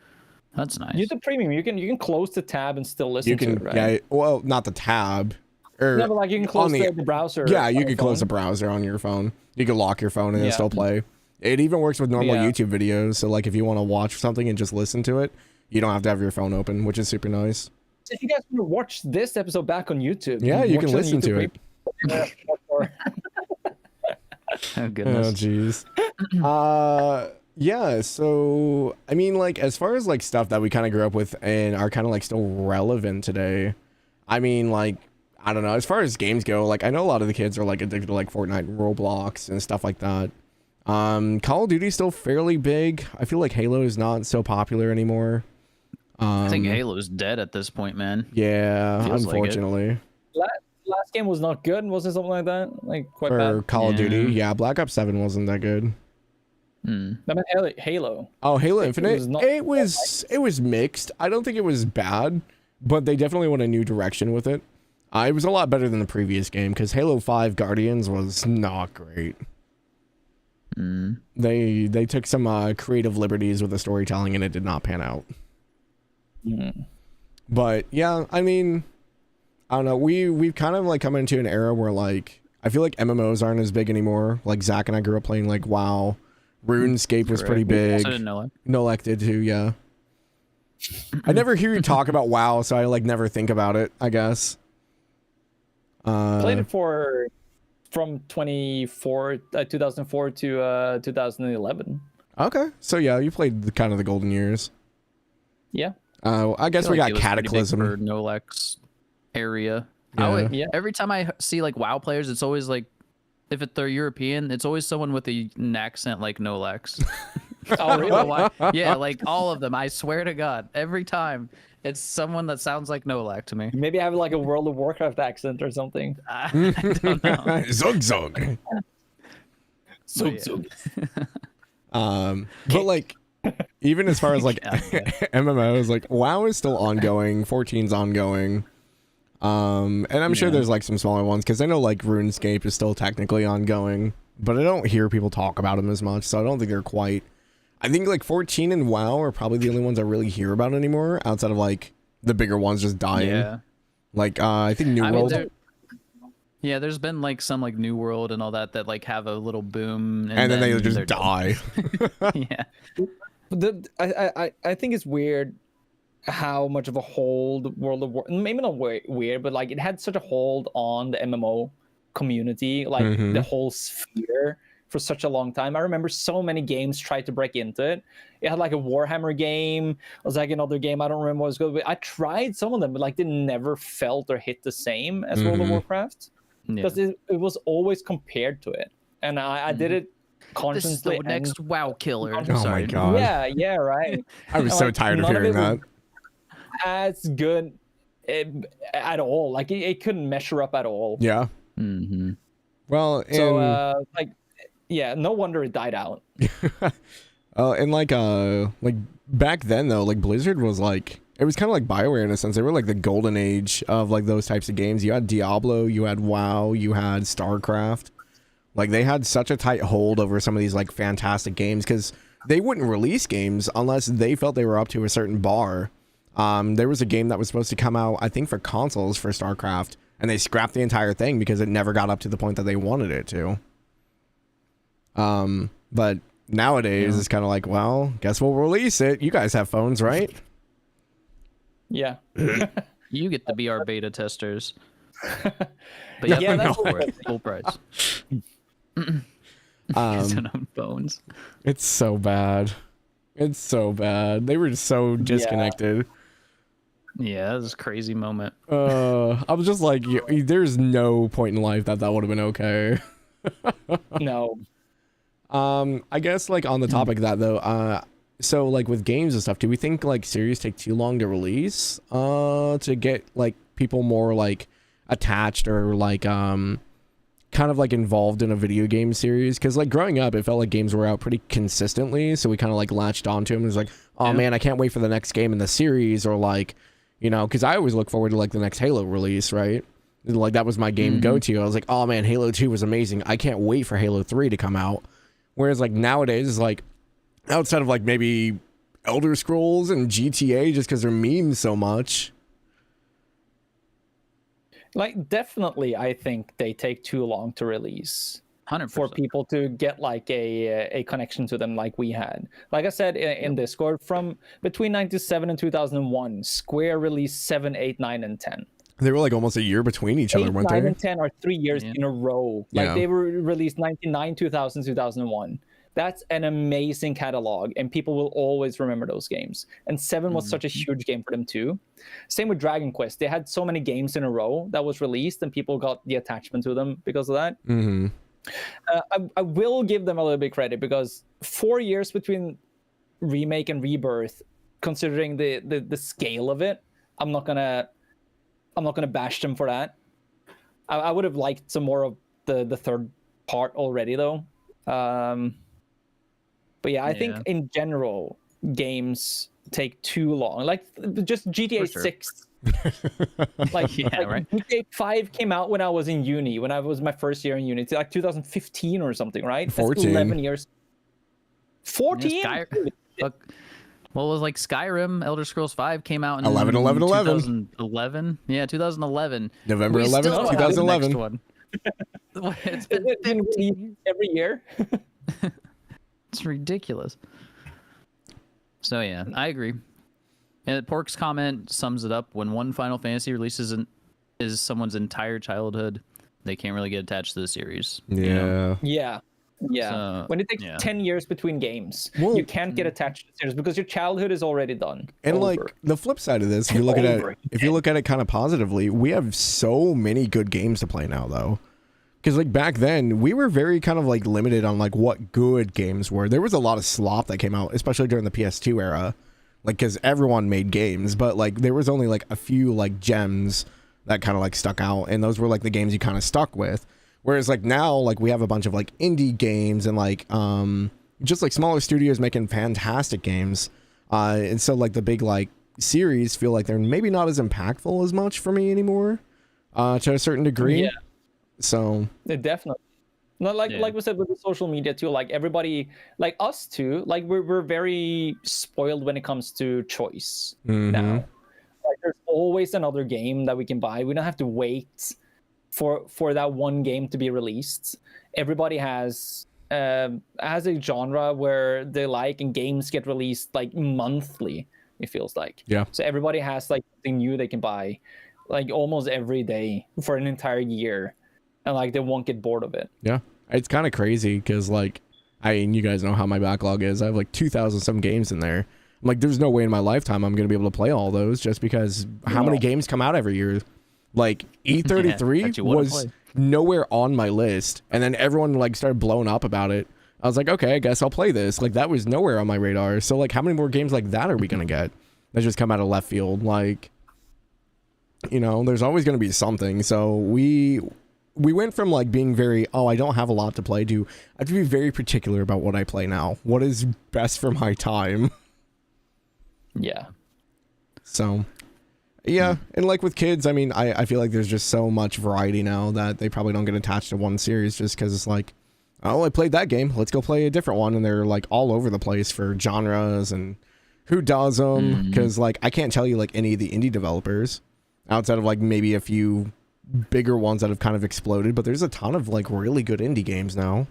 That's nice. YouTube Premium, you can close the tab and still listen You can, to it, right? yeah, well, not the tab. Or No, but like you can close on the browser. Yeah, on you your can close the phone. browser on your phone. You can lock your phone and Yeah. it still play. It even works with normal Yeah. YouTube videos. So, like, if you want to watch something and just listen to it, you don't have to have your phone open, which is super nice. So if you guys want to watch this episode back on YouTube, Yeah, you watch can it on listen to YouTube it. Premium. Oh Oh, goodness. jeez. Yeah, so, I mean, like, as far as, like, stuff that we kind of grew up with and are kind of, like, still relevant today, I mean, like, I don't know, as far as games go, like, I know a lot of the kids are, like, addicted to, like, Fortnite and Roblox and stuff like that. Call of Duty's still fairly big. I feel like Halo is not so popular anymore. I think Halo's dead at this point, man. Yeah, Feels like it. unfortunately. Last game was not good. Was it something like that? Like quite For bad. Call of Duty, Yeah. yeah, Black Ops 7 wasn't that good. I mean, Halo. Oh, Halo Like, it Infinite, was not- it was mixed. I don't think it was bad, but they definitely went a new direction with it. It was a lot better than the previous game because Halo 5 Guardians was not great. They took some creative liberties with the storytelling and it did not pan out. But yeah, I mean, I don't know. We've kind of like come into an era where like I feel like MMOs aren't as big anymore. Like Zach and I grew up playing like WoW. RuneScape was pretty big. I didn't know that. Nolac did too, yeah. I never hear you talk about WoW, so I like never think about it, I guess. Played it from 2004 to 2011. Okay. So yeah, you played the kind of the golden years. Yeah. I guess we got Cataclysm. For Nolac's area. Yeah. Yeah. Every time I see like WoW players, it's always like, if they're European, it's always someone with an accent like Nolac's. Oh, really? Why? Yeah, like all of them. I swear to God, every time it's someone that sounds like Nolac to me. Maybe I have like a World of Warcraft accent or something. I don't know. Zug zug. Zug, yeah. zug. But like, even as far as like MMOs, like WoW is still ongoing. 14's ongoing. And I'm sure there's like some smaller ones because I know like RuneScape is still technically ongoing, but I don't hear people talk about them as much, so I don't think they're quite. I think like 14 and WoW are probably the only ones I really hear about anymore, outside of like the bigger ones just dying. Yeah. Like I think New World. Yeah, there's been like some like New World and all that like have a little boom and then they just they're die. done. Yeah. I think it's weird how much of a hold World of War, maybe not weird, but like it had such a hold on the MMO community, like the whole sphere for such a long time. I remember so many games tried to break into it. It had like a Warhammer game. It was like another game. I don't remember what it was called, but I tried some of them, but like they never felt or hit the same as World of Warcraft because it was always compared to it. And I did it This is constantly. the next WoW killer. Oh Sorry. my god. Yeah, right. I was so Like, tired of none hearing it was that. as good at all. Like it couldn't measure up at all. Yeah. Mm-hmm. Well, and So like, yeah, no wonder it died out. and like back then though, like Blizzard was like, it was kind of like BioWare in a sense. They were like the golden age of like those types of games. You had Diablo, you had WoW, you had StarCraft. Like they had such a tight hold over some of these like fantastic games because they wouldn't release games unless they felt they were up to a certain bar. There was a game that was supposed to come out, I think, for consoles for StarCraft, and they scrapped the entire thing because it never got up to the point that they wanted it to. But nowadays it's kind of like, well, guess we'll release it. You guys have phones, right? Yeah. You get to be our beta testers. But yeah, Yeah, that's for it. Full price. On phones. It's so bad. It's so bad. They were just so disconnected. Yeah, that was a crazy moment. I was just like, there's no point in life that would have been okay. No. I guess like on the topic of that though, so like with games and stuff, do we think like series take too long to release to get like people more like attached or like kind of like involved in a video game series? Because like growing up it felt like games were out pretty consistently, so we kind of like latched onto them and was like, oh man, I can't wait for the next game in the series, or like, you know, because I always look forward to like the next Halo release, right? Like that was my game go-to. I was like, oh man, Halo 2 was amazing, I can't wait for Halo 3 to come out. Whereas like nowadays it's like, outside of like maybe Elder Scrolls and GTA, just because they're memes so much. Like, definitely, I think they take too long to release 100%. for people to get like a connection to them like we had. Like I said in Discord, from between 97 and 2001, Square released 7, 8, 9, and 10. They were like almost a year between each other, weren't 9 they? and 10 are 3 years in a row. Like they were released 99, 2000, 2001. That's an amazing catalog, and people will always remember those games. And 7 was such a huge game for them too. Same with Dragon Quest. They had so many games in a row that was released, and people got the attachment to them because of that. I will give them a little bit credit, because 4 years between remake and rebirth, considering the scale of it, I'm not gonna bash them for that. I would have liked some more of the third part already though. But yeah, I think in general, games take too long. Like just GTA 6. Like GTA 5 came out when I was in uni, when I was my first year in uni. It's like 2015 or something, right? 14. That's 11 years. 14? What was like Skyrim, Elder Scrolls 5 came out in 2011. Yeah, 2011. November 11th, 2011. It's been 15 every year. It's ridiculous. So yeah, I agree. And Pork's comment sums it up. When one Final Fantasy releases is someone's entire childhood, they can't really get attached to the series. Yeah. You know? Yeah. So, when it takes 10 years between games, you can't get attached to the series because your childhood is already done. And like the flip side of this, if you look at it kind of positively, we have so many good games to play now though. Because like back then we were very kind of like limited on like what good games were. There was a lot of slop that came out, especially during the PS2 era, like because everyone made games, but like there was only like a few like gems that kind of like stuck out, and those were like the games you kind of stuck with. Whereas like now, like we have a bunch of like indie games and like just like smaller studios making fantastic games, and so like the big like series feel like they're maybe not as impactful as much for me anymore, to a certain degree. Yeah. So definitely. Not like we said with the social media too, like everybody, like us too, like we're very spoiled when it comes to choice now. Like there's always another game that we can buy. We don't have to wait for that one game to be released. Everybody has a genre where they like, and games get released like monthly, it feels like. Yeah. So everybody has like something new they can buy like almost every day for an entire year. And like they won't get bored of it. Yeah, it's kind of crazy because like, I mean, you guys know how my backlog is. I have like 2,000 some games in there. I'm like, there's no way in my lifetime I'm gonna be able to play all those, just because how many games come out every year? Like E33 was nowhere on my list, and then everyone like started blowing up about it. I was like, okay, I guess I'll play this. Like that was nowhere on my radar. So like, how many more games like that are we gonna get that just come out of left field? Like, you know, there's always gonna be something. So we went from like being very, I don't have a lot to play, to I have to be very particular about what I play now. What is best for my time? Yeah. So, yeah. And like with kids, I mean, I feel like there's just so much variety now that they probably don't get attached to one series just because it's like, I played that game, let's go play a different one. And they're like all over the place for genres and who does them. Because like, I can't tell you like any of the indie developers outside of like maybe a few bigger ones that have kind of exploded, but there's a ton of like really good indie games now.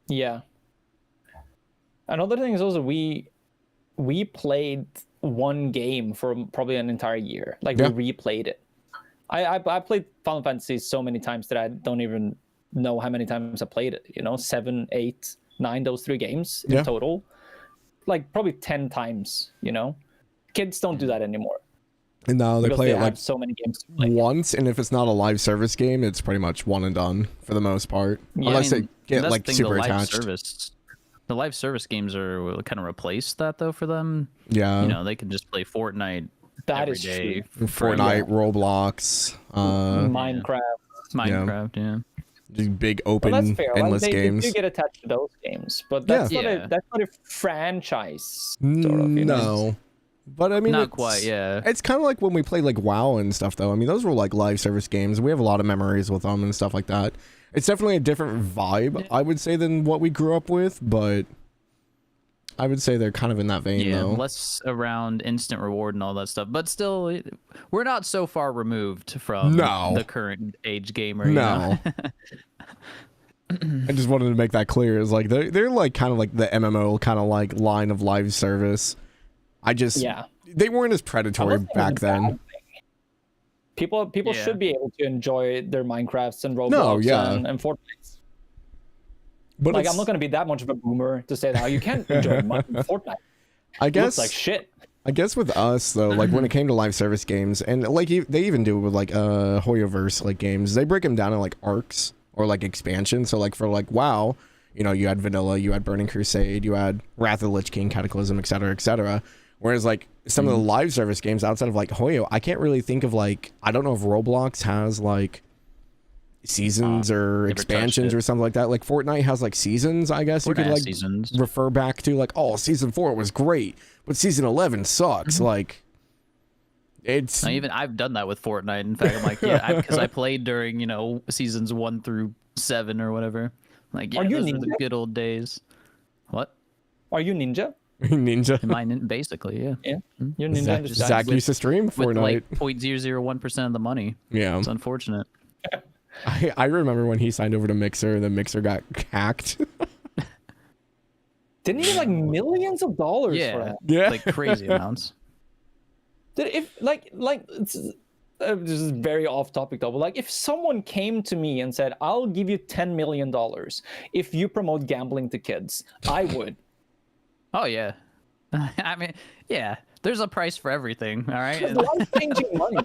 Yeah. Another thing is also we played one game for probably an entire year. Like Yeah. we replayed it. I played Final Fantasy so many times that I don't even know how many times I played it. 7, 8, 9, those 3 games in Yeah. total. Like probably 10 times. Kids don't do that anymore. And now they Because play they it like have so many games to play. once, and if it's not a live service game, it's pretty much one and done for the most part. Yeah, Unless I mean, they get that's like the thing, super the live attached. the live service games are kind of replaced that though for them. Yeah. They can just play Fortnite That every is day. true. Fortnite, Roblox, Minecraft. Minecraft, yeah. just big Well, open, that's fair. endless They games. do get attached to those games, but that's Yeah. that's not a franchise. Sort of, No. But I mean, Not it's, quite, yeah. It's kind of like when we played like WoW and stuff, though. I mean, those were like live service games. We have a lot of memories with them and stuff like that. It's definitely a different vibe, I would say, than what we grew up with, but I would say they're kind of in that vein, Yeah, though. less around instant reward and all that stuff. But still, we're not so far removed from No. the current age gamer. No. I just wanted to make that clear. It's like they're like kind of like the MMO kind of like line of live service. They weren't as predatory Unless it was back a bad then. thing. People Yeah. should be able to enjoy their Minecrafts and Roblox No, yeah. and Fortnite. But Like, it's, I'm not going to be that much of a boomer to say that you can't enjoy Fortnite. I It guess looks like shit. I guess with us though, like when it came to live service games, and like they even do it with like Hoyoverse like games, they break them down in like arcs or like expansion. So like for like WoW, you had Vanilla, you had Burning Crusade, you had Wrath of the Lich King, Cataclysm, etc., etc. Whereas like some of the live service games outside of like Hoyo, I can't really think of like, I don't know if Roblox has like seasons or never expansions touched it. or something like that. Like Fortnite has like seasons, I guess you Fortnite could has like seasons. refer back to like, oh, season 4 was great, but season 11 sucks. Like it's I've done that with Fortnite. In fact, I'm like, yeah, because I played during seasons 1 through 7 or whatever. Like, yeah, Are you those were the Ninja? good old days. What? Are you Ninja? Ninja. Basically, yeah. Yeah. You're Ninja. Zach, understands Zach it. used to stream With Fortnite. like 0.001% of the money. Yeah. It's unfortunate. I remember when he signed over to Mixer, and then Mixer got hacked. Didn't he get like millions of dollars for Yeah, that? Yeah. like crazy amounts. If this is very off topic though, but like if someone came to me and said, I'll give you $10 million if you promote gambling to kids, I would. Oh yeah, I mean, yeah. There's a price for everything. All right. It's life-changing money.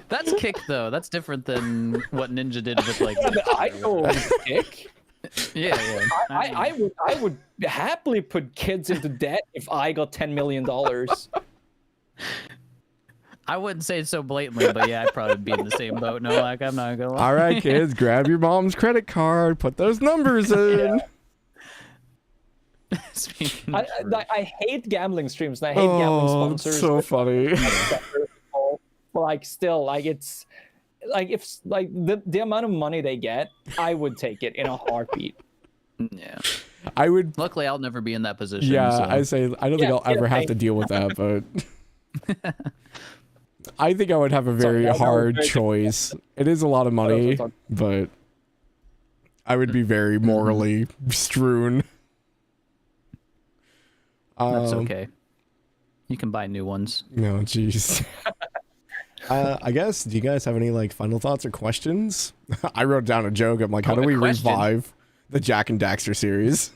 That's Kick though. That's different than what Ninja did with like. Yeah, but I go kick. Yeah, yeah. I would happily put kids into debt if I got $10 million. I wouldn't say it so blatantly, but yeah, I'd probably be in the same boat. No, like I'm not gonna lie. All right, kids, grab your mom's credit card, put those numbers in. Speaking I hate gambling streams and I hate gambling It's sponsors. so funny. But like still, like it's like if like the amount of money they get, I would take it in a heartbeat. Yeah. I would. Luckily, I'll never be in that position. Yeah, so. I say I don't think I'll ever have to deal with that, but I think I would have a very that was hard very- choice. It is a lot of money, sorry. but I would be very morally strewn. That's okay. You can buy new ones. No, jeez. I guess. Do you guys have any like final thoughts or questions? I wrote down a joke. I'm like, how do a we question? revive the Jack and Daxter series?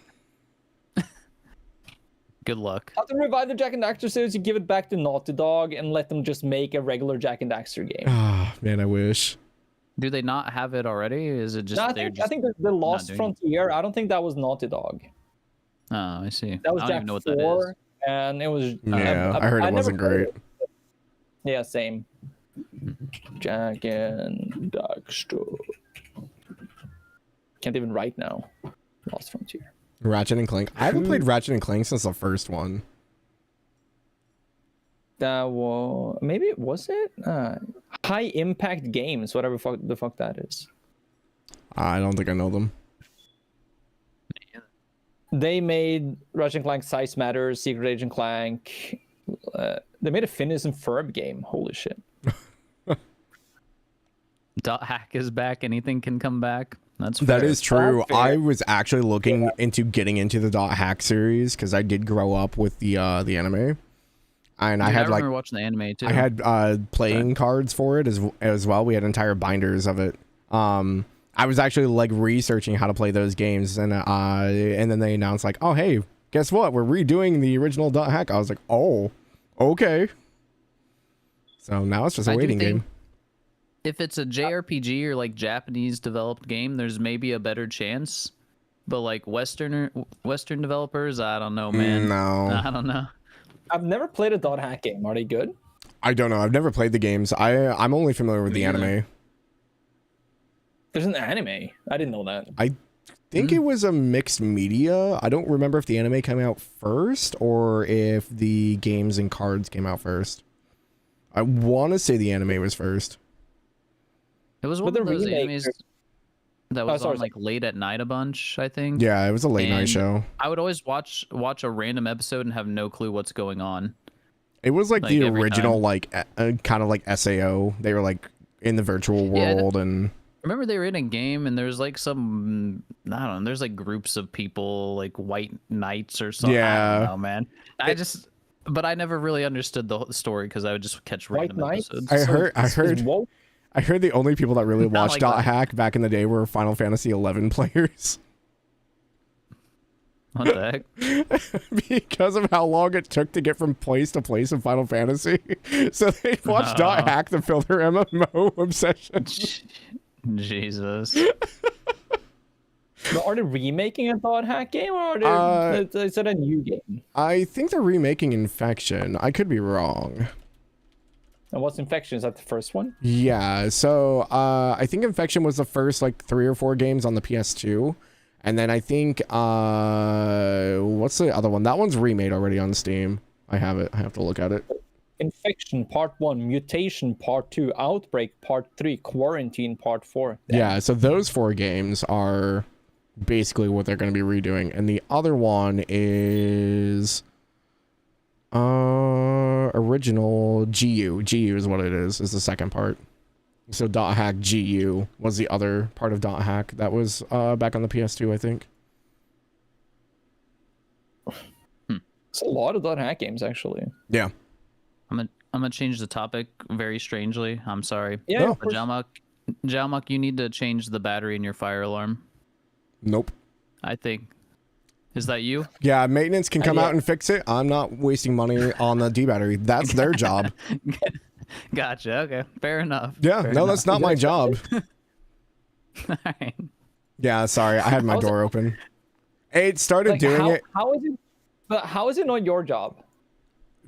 Good luck. How to revive the Jack and Daxter series? You give it back to Naughty Dog and let them just make a regular Jack and Daxter game. Ah, man, I wish. Do they not have it already? Is it just No, I they're think just? the Lost doing it? Frontier. I don't think that was Naughty Dog. Oh, I see. That was I don't Jack even know what that 4, is. and it was. Yeah, I heard it never wasn't played great. it. Yeah, same. Jack and Daxter. Can't even write now. Lost Frontier. Ratchet and Clank. I haven't played Ratchet and Clank since the first one. That was maybe it was it. High Impact Games, whatever the fuck that is. I don't think I know them. They made Ratchet and Clank Size Matters, Secret Agent Clank. They made a Phineas and Ferb game. Holy shit! Hack is back. Anything can come back. That's fair. That is true. That's fair. I was actually looking into getting into the Dot Hack series because I did grow up with the anime, and I Dude, had like remember watching the anime too. I had playing cards for it as well. We had entire binders of it. I was actually like researching how to play those games, and then they announced like, oh hey, guess what? We're redoing the original Dot Hack. I was like, oh, okay. So now it's just a waiting game. If it's a JRPG or like Japanese developed game, there's maybe a better chance. But like Western developers, I don't know, man. No, I don't know. I've never played a Dot Hack game. Are they good? I don't know. I've never played the games. I'm only familiar with the anime. There's an anime. I didn't know that. I think it was a mixed media. I don't remember if the anime came out first or if the games and cards came out first. I want to say the anime was first. It was one of those animes that was on like late at night a bunch, I think. Yeah, it was a late night show. I would always watch a random episode and have no clue what's going on. It was like the original like kind of like SAO. They were like in the virtual world and remember they were in a game and there's like some, I don't know, there's like groups of people like white knights or something. Yeah. I don't know, man. But I never really understood the story because I would just catch random episodes. I heard the only people that really watched like Dot Hack back in the day were Final Fantasy 11 players. What the heck? Because of how long it took to get from place to place in Final Fantasy. So they watched Dot Hack to fill their MMO obsession. Jesus. But are they remaking a Dot Hack game or are they, is it a new game? I think they're remaking Infection. I could be wrong. And what's Infection? Is that the first one? Yeah, so I think Infection was the first like 3 or 4 games on the PS2. And then I think what's the other one? That one's remade already on Steam. I have it. I have to look at it. Infection Part 1, Mutation Part 2, Outbreak Part 3, Quarantine Part 4. Damn. Yeah, so those 4 games are basically what they're going to be redoing. And the other one is original GU. GU is what it is the second part. So Dot Hack GU was the other part of Dot Hack that was back on the PS2, I think. It's a lot of Dot Hack games, actually. Yeah. I'm gonna change the topic very strangely. I'm sorry. Yeah, no. But Jalmoc, you need to change the battery in your fire alarm. Nope. I think. Is that you? Yeah, maintenance can come out and fix it. I'm not wasting money on the D battery. That's their job. Gotcha. Okay. Fair enough. Yeah, Fair no, enough. that's not my job. All right. Yeah, sorry. I had my door open. It started doing it. How is it? But how is it not your job?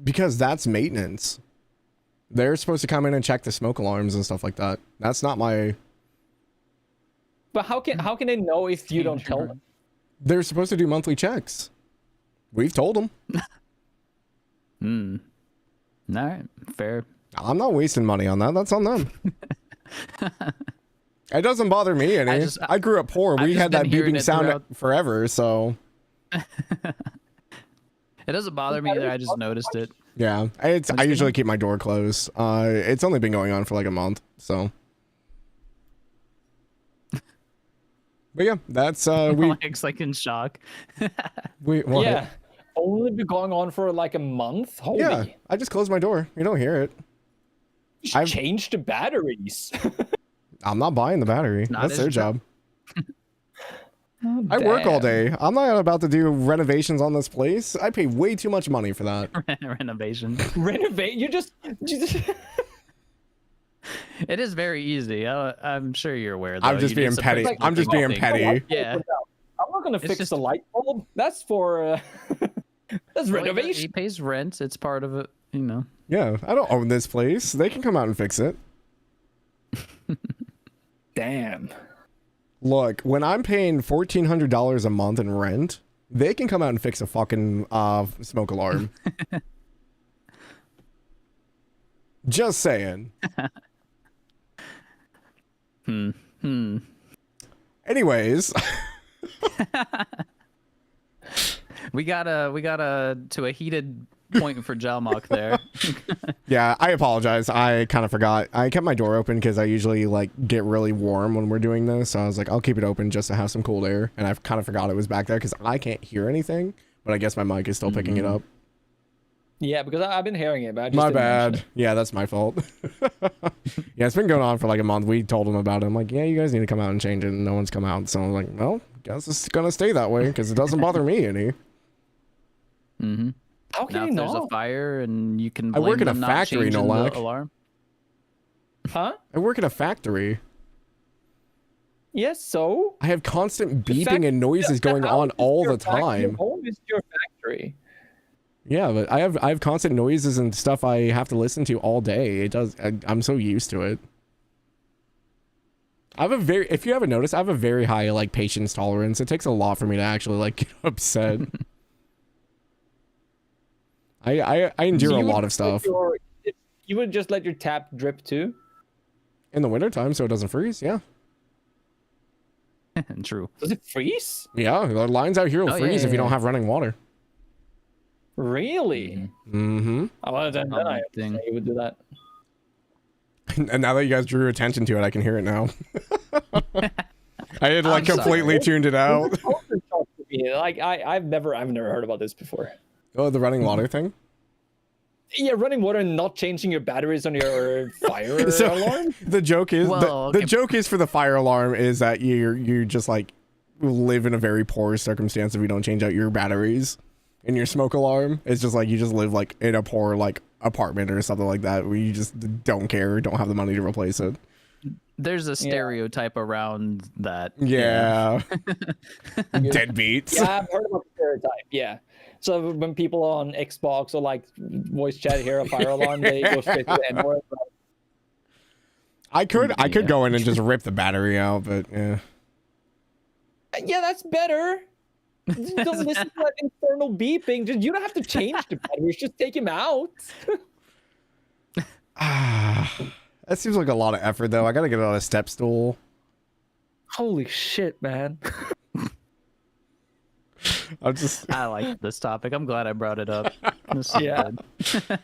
Because that's maintenance. They're supposed to come in and check the smoke alarms and stuff like that. That's not my... But how can they know if you don't tell them? They're supposed to do monthly checks. We've told them. All right. Fair. I'm not wasting money on that. That's on them. It doesn't bother me any. I grew up poor. We had that beeping sound forever, so... It doesn't bother me either. I just noticed it. Yeah, I usually keep my door closed. It's only been going on for like a month, so... But yeah, that's It's like in shock. Yeah, only been going on for like a month. Holy. Yeah, I just closed my door. You don't hear it. I've changed the batteries. I'm not buying the battery. That's their job. Oh, I work all day. I'm not about to do renovations on this place. I pay way too much money for that. Renovation. Renovate? You just... It is very easy. I'm sure you're aware. Though. I'm just being petty. I'm just being petty. Yeah. I'm not gonna fix the light bulb. That's for that's renovation. He pays rent. It's part of it, you know. Yeah, I don't own this place. They can come out and fix it. Damn. Look, when I'm paying $1,400 a month in rent, they can come out and fix a fucking smoke alarm. Just saying. Anyways, we got to a heated pointing for Jalmoc there. Yeah, I apologize. I kind of forgot. I kept my door open because I usually like get really warm when we're doing this. So I was like, I'll keep it open just to have some cold air. And I kind of forgot it was back there because I can't hear anything. But I guess my mic is still picking it up. Yeah, because I've been hearing it, but I just My didn't mention bad. it. Yeah, that's my fault. Yeah, it's been going on for like a month. We told them about it. I'm like, yeah, you guys need to come out and change it. And no one's come out. So I'm like, well, guess it's going to stay that way because it doesn't bother me any. Mm-hmm. How can Now, you if there's a not? fire and you can I blame work in a them not factory, changing Nolac. the alarm. Huh? I work in a factory. Yes, so? I have constant The beeping and noises the going house on is all your the factory, time. Your home is your factory. Yeah, but I have constant noises and stuff I have to listen to all day. It does. I'm so used to it. I have a very, if you haven't noticed, I have a very high like patience tolerance. It takes a lot for me to actually like get upset. I endure So a you lot would of stuff You would just let your tap drip too? in the wintertime so it doesn't freeze. Yeah. True. Does it freeze? Yeah, the lines out here will Oh, yeah, freeze yeah, if you don't yeah. have running water. Really? Mm-hmm. Oh, well, then I Thing. you would do that. And now that you guys drew attention to it, I can hear it now. I had like I'm completely sorry. tuned it out. Like I've never heard about this before. Oh, the running water thing? Yeah, running water and not changing your batteries on your fire So, alarm. the joke is Well, the okay. joke is for the fire alarm is that you just like live in a very poor circumstance if you don't change out your batteries in your smoke alarm. It's just like you just live like in a poor like apartment or something like that where you just don't care, don't have the money to replace it. There's a stereotype around that. Yeah. Deadbeats. Yeah, I've heard about the stereotype. Yeah. So when people on Xbox or like voice chat hear a fire alarm, they go straight to the N-word. I could Yeah. go in and just rip the battery out, but yeah. Yeah, that's better. Just don't listen to that internal beeping. Just, you don't have to change the batteries. Just take him out. That seems like a lot of effort though. I gotta get on a step stool. Holy shit, man. I'm just I like this topic. I'm glad I brought it up. This is Yeah. good.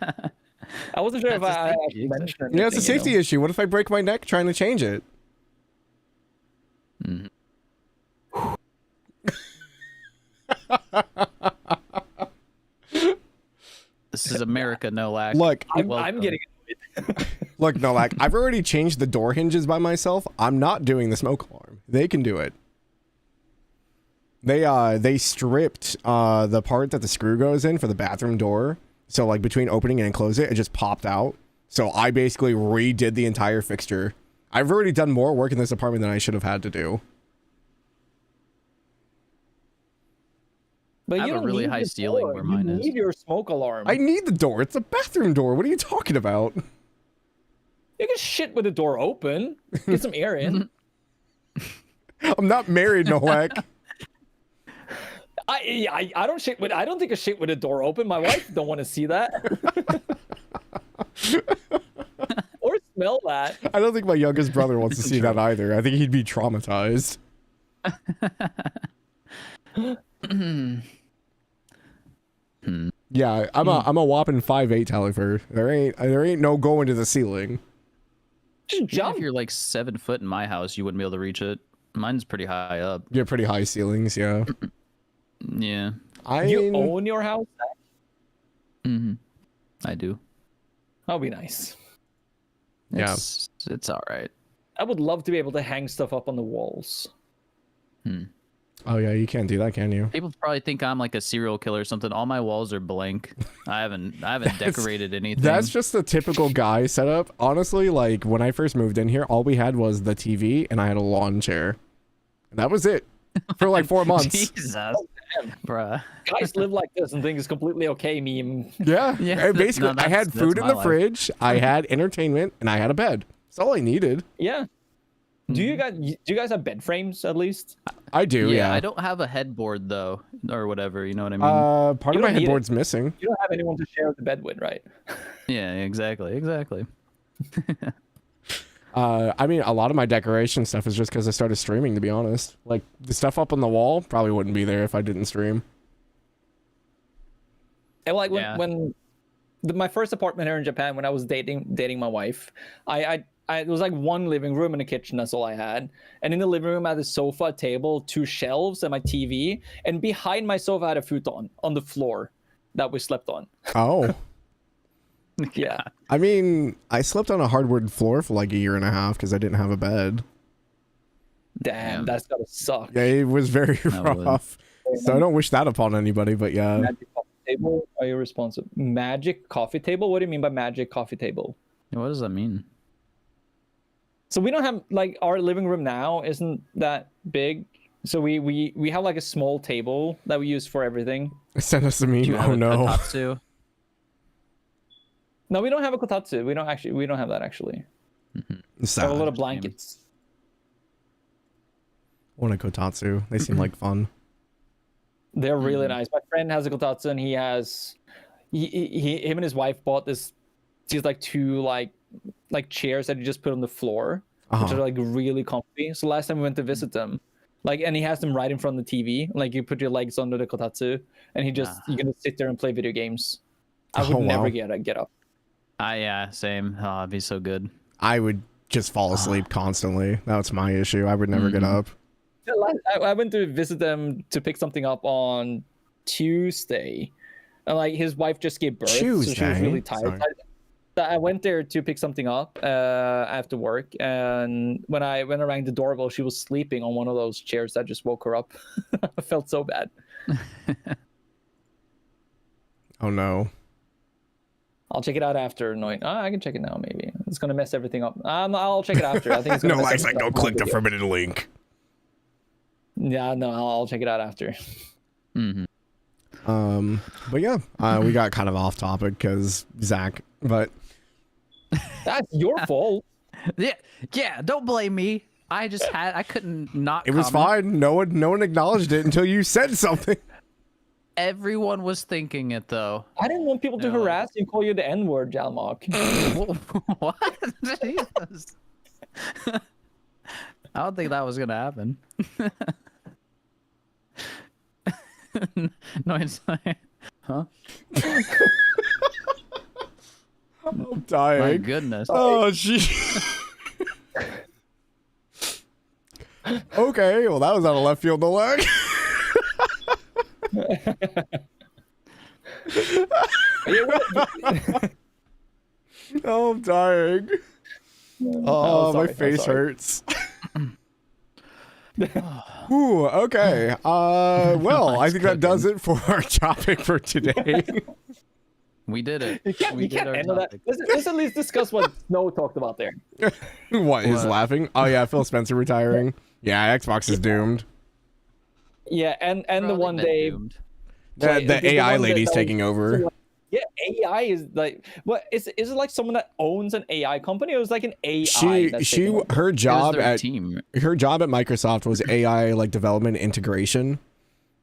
I wasn't sure if That's a I safety issue. mentioned yeah, it's a anything, you safety know? issue. What if I break my neck trying to change it? This is America, Nolac. Look, I'm Welcome. getting annoyed. look, Nolac, I've already changed the door hinges by myself. I'm not doing the smoke alarm. They can do it. They stripped the part that the screw goes in for the bathroom door. So like between opening and close it just popped out. So I basically redid the entire fixture. I've already done more work in this apartment than I should have had to do. But I you have a don't really need high the ceiling door. where mine you is. need your smoke alarm. I need the door. It's a bathroom door. What are you talking about? You can shit with the door open. Get some air in. I'm not married, Nolac. I don't shit with. I don't think a shit with a door open. My wife don't want to see that. Or smell that. I don't think my youngest brother wants to see that either. I think he'd be traumatized. Yeah, I'm a whopping 5'8" Talifer. There ain't no going to the ceiling. Just Even jump. if you're like 7 foot in my house, you wouldn't be able to reach it. Mine's pretty high up. You have pretty high ceilings, yeah. Yeah. You own your house? I do. That'd be nice. Yeah. It's all right. I would love to be able to hang stuff up on the walls. Oh yeah, you can't do that, can you? People probably think I'm like a serial killer or something. All my walls are blank. I haven't decorated anything. That's just the typical guy setup. Honestly, like when I first moved in here, all we had was the TV and I had a lawn chair. And that was it for like 4 months. Jesus, bruh. Guys live like this and think it's completely okay. Meme. Yeah. Yeah, And basically, no, I had that's food in my the life. fridge, I had entertainment, and I had a bed. That's all I needed. Yeah. Do you guys have bed frames at least? I do, yeah. I don't have a headboard though, or whatever. You know what I mean? Part You of my don't need it. headboard's missing. You don't have anyone to share the bed with, right? Yeah, exactly. I mean, a lot of my decoration stuff is just because I started streaming, to be honest. Like, the stuff up on the wall probably wouldn't be there if I didn't stream. And like Yeah. when my first apartment here in Japan when I was dating my wife, it was like one living room and a kitchen. That's all I had. And in the living room, I had a sofa, a table, 2 shelves, and my TV. And behind my sofa, I had a futon on the floor that we slept on. Oh. Yeah. I mean, I slept on a hardwood floor for like a year and a half because I didn't have a bed. Damn, that's gotta suck. Yeah, it was very That would. rough. So I don't wish that upon anybody, but yeah. Magic coffee table? Are you responsive? Magic coffee table? What do you mean by magic coffee table? What does that mean? So we don't have like our living room now isn't that big. So we have like a small table that we use for everything. Send us a meme. Do you have Oh a no. kotatsu? No, we don't have a kotatsu. We don't have that actually. We have a lot of blankets. I want a kotatsu. They seem like fun. They're really nice. My friend has a kotatsu, and him and his wife bought these like 2 like chairs that you just put on the floor, which are like really comfy. So last time we went to visit them, like, and he has them right in front of the TV. Like you put your legs under the kotatsu, and you can sit there and play video games. I would never get up. Yeah, same. Oh, it'd be so good. I would just fall asleep constantly. That's my issue. I would never get up. I went to visit them to pick something up on Tuesday, and like his wife just gave birth, so she was really tired. I went there to pick something up after work, and when I rang the doorbell, she was sleeping on one of those chairs. That just woke her up. I felt so bad. Oh no. I'll check it out after. I can check it now. Maybe it's gonna mess everything up. I'll check it after. I think it's gonna No, mess like everything go up. click the forbidden link. Yeah, no, I'll check it out after. But yeah, we got kind of off topic because Zach, but That's your fault. Yeah, don't blame me. I couldn't not. it was comment. fine. No one acknowledged it until you said something. Everyone was thinking it though. I didn't want people to No. harass you and call you the N-word, Jalmoc. What? Jesus. I don't think that was gonna happen. No, it's not. Huh? I'm dying. My goodness. Oh, gee. Okay, well, that was out of left field, Nolac. Oh, I'm dying. Oh, my face hurts. Ooh, okay. Well, I think that does it for our topic for today. We did it. You can't did our handle that. topic. Let's at least discuss what Snow talked about there. What, his What? laughing? Oh, yeah, Phil Spencer retiring. Yeah, Xbox is doomed. Yeah, and Bro, the they've one been day doomed. The AI lady's taking over. Yeah, AI is like what is it like someone that owns an AI company or is it like an AI? Her It was job their at team. Microsoft was AI like development integration.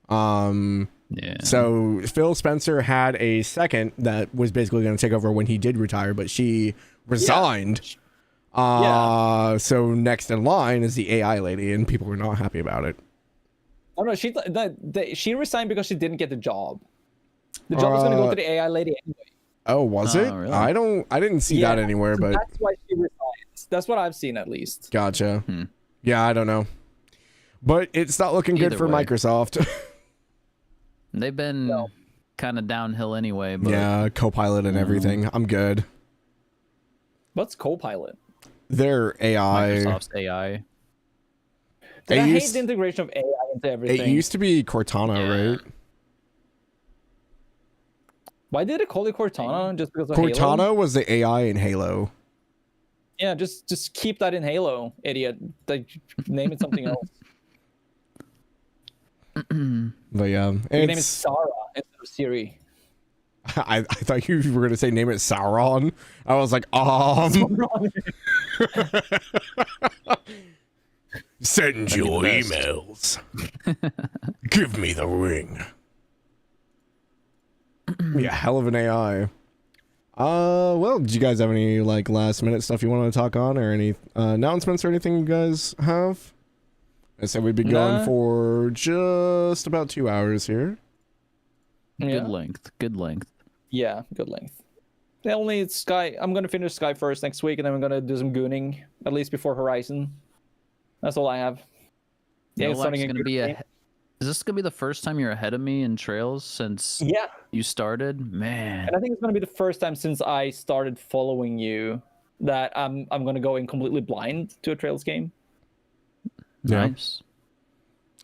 Yeah. So Phil Spencer had a second that was basically going to take over when he did retire, but she resigned. So next in line is the AI lady, and people were not happy about it. Oh no, she resigned because she didn't get the job. The job was going to go to the AI lady anyway. Oh, was it? really? I didn't see that anywhere, so but that's why she resigned. That's what I've seen at least. gotcha. Yeah, I don't know, but it's not looking good Either for way. Microsoft. They've been kind of downhill ananyway. But Yeah, Copilot and everything. I'm good. What's Copilot? Their AI. Microsoft's AI. Dude, I hate used- the integration of AI into everything. It used to be Cortana, right? Why did it call it Cortana? Just because of Halo? Cortana was the AI in Halo. Yeah, just keep that in Halo, idiot. Like, name it something else. But yeah, Your name is it's, Sarah instead of Siri. I thought you were gonna say name it Sauron. I was like, send your emails. Give me the ring. Yeah, hell of an AI. Well, did you guys have any like last minute stuff you want to talk on, or any announcements or anything you guys have? I said we've been going for just about 2 hours here. Yeah. Good length. Good length. Yeah, good length. The only Sky. I'm gonna finish Sky first next week, and then I'm gonna do some gooning at least before Horizon. That's all I have. Yeah, it's starting gonna be is this gonna be the first time you're ahead of me in Trails since you started? Man. And I think it's gonna be the first time since I started following you that I'm gonna go in completely blind to a Trails game. Nice.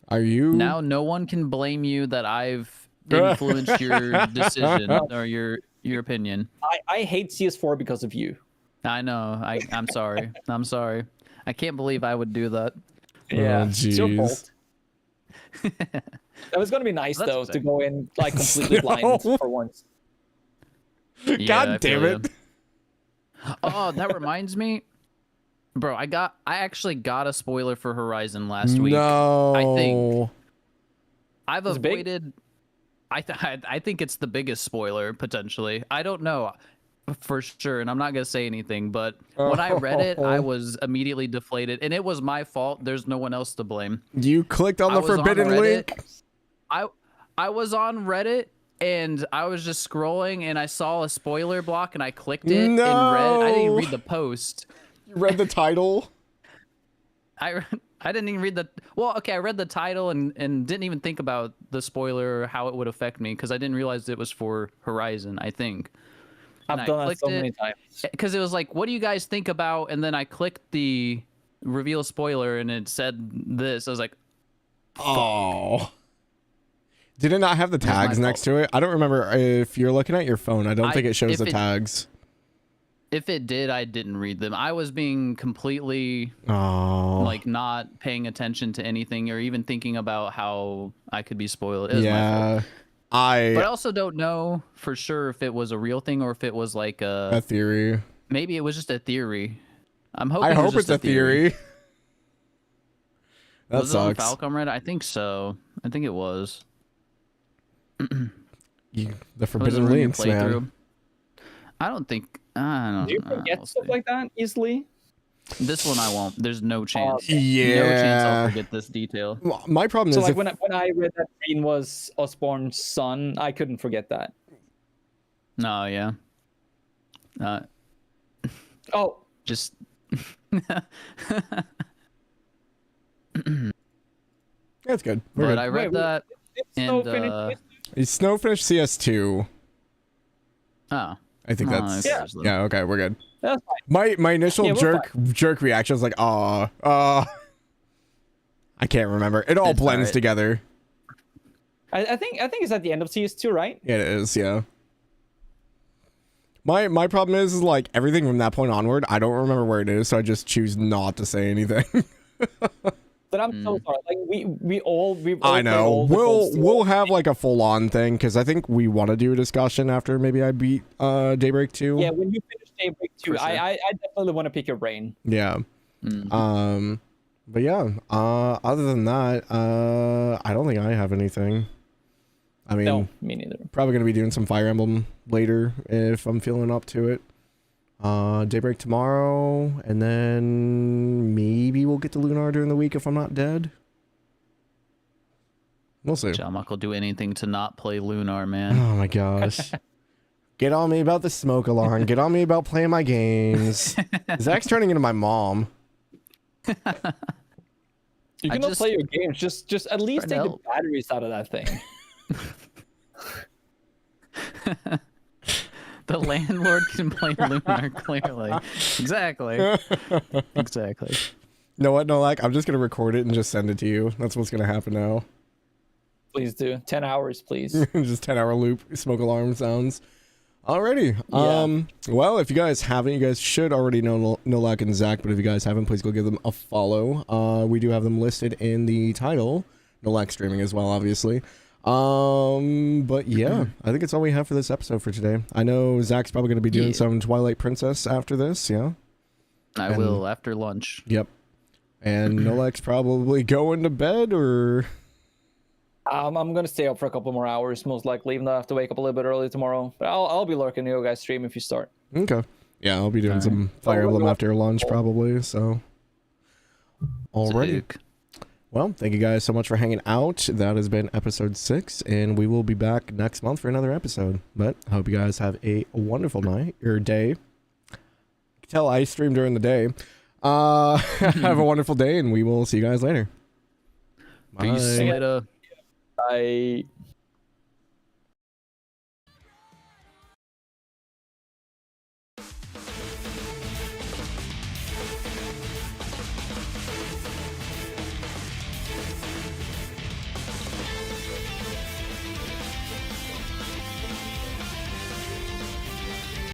Are you now? No one can blame you that I've influenced your decision or your opinion. I hate CS4 because of you. I know. I'm sorry. I'm sorry. I can't believe I would do that. Yeah, it's your fault. It was gonna be nice though to go in like completely blind for once. God damn it! Oh, that reminds me, bro. I actually got a spoiler for Horizon last week. No, I think I've avoided. I think it's the biggest spoiler potentially. I don't know for sure, and I'm not gonna say anything. But when I read it, I was immediately deflated, and it was my fault. There's no one else to blame. You clicked on the forbidden link. I was on Reddit and I was just scrolling and I saw a spoiler block and I clicked it and read. I didn't even read the post. You read the title? I didn't even read the. Well, okay, I read the title and didn't even think about the spoiler or how it would affect me because I didn't realize it was for Horizon. I think. I've done that so many times. Because it was like, what do you guys think about? And then I clicked the reveal spoiler and it said this. I was like, oh. Did it not have the tags next to it? I don't remember. If you're looking at your phone, I don't think it shows the tags. If it did, I didn't read them. I was being completely like not paying attention to anything or even thinking about how I could be spoiled. It was my fault. But I also don't know for sure if it was a real thing or if it was like a theory. Maybe it was just a theory. I'm hoping. I hope it's a theory. That was sucks. It on Falcom Red? I think so. I think it was. The forbidden links, man. I don't think. I don't. Do you forget stuff like that easily? This one I won't. There's no chance. Yeah. No chance I'll forget this detail. My problem is like when I read that Green was Osborne's son, I couldn't forget that. No, yeah. Oh. Just. That's good. But I read that. It's Snow finished CS2. Oh. I think that's yeah. Okay, we're good. That's fine. My initial jerk reaction was like, I can't remember. It all blends together. I think it's at the end of CS2, right? It is, yeah. My problem is like everything from that point onward, I don't remember where it is, so I just choose not to say anything. But I'm so sorry. Like we all I know. We'll have like a full on thing because I think we want to do a discussion after maybe I beat Daybreak 2. Yeah, when you finish Daybreak 2, sure. I definitely want to pick your brain. Yeah. Mm-hmm. But yeah. Other than that, I don't think I have anything. I mean, no, me neither. Probably gonna be doing some Fire Emblem later if I'm feeling up to it. Daybreak tomorrow, and then maybe we'll get to Lunar during the week if I'm not dead. We'll see. Jalmoc will do anything to not play Lunar, man. Oh my gosh. Get on me about the smoke alarm. Get on me about playing my games. Zach's turning into my mom. You can play your games. Just at least take the batteries out of that thing. The landlord can play Lunar, clearly. Exactly. Exactly. You know what, Nolac? I'm just going to record it and just send it to you. That's what's going to happen now. Please do. 10 hours, please. Just 10-hour loop, smoke alarm sounds. Alrighty. Yeah. Well, if you guys haven't, you guys should already know Nolac and Zach, but if you guys haven't, please go give them a follow. We do have them listed in the title. Nolac streaming as well, obviously. But yeah, I think it's all we have for this episode for today. I know Zach's probably going to be doing some Twilight Princess after this, yeah? I will after lunch. Yep. And Nolac's probably going to bed, or... I'm going to stay up for a couple more hours, most likely, even though I have to wake up a little bit early tomorrow. But I'll be lurking you guys stream if you start. Okay. Yeah, I'll be doing some Fire Emblem after lunch, probably, so... Alrighty. Well, thank you guys so much for hanging out. That has been episode 6, and we will be back next month for another episode. But I hope you guys have a wonderful night or day. You can tell I stream during the day. Have a wonderful day, and we will see you guys later. Peace Bye. later. I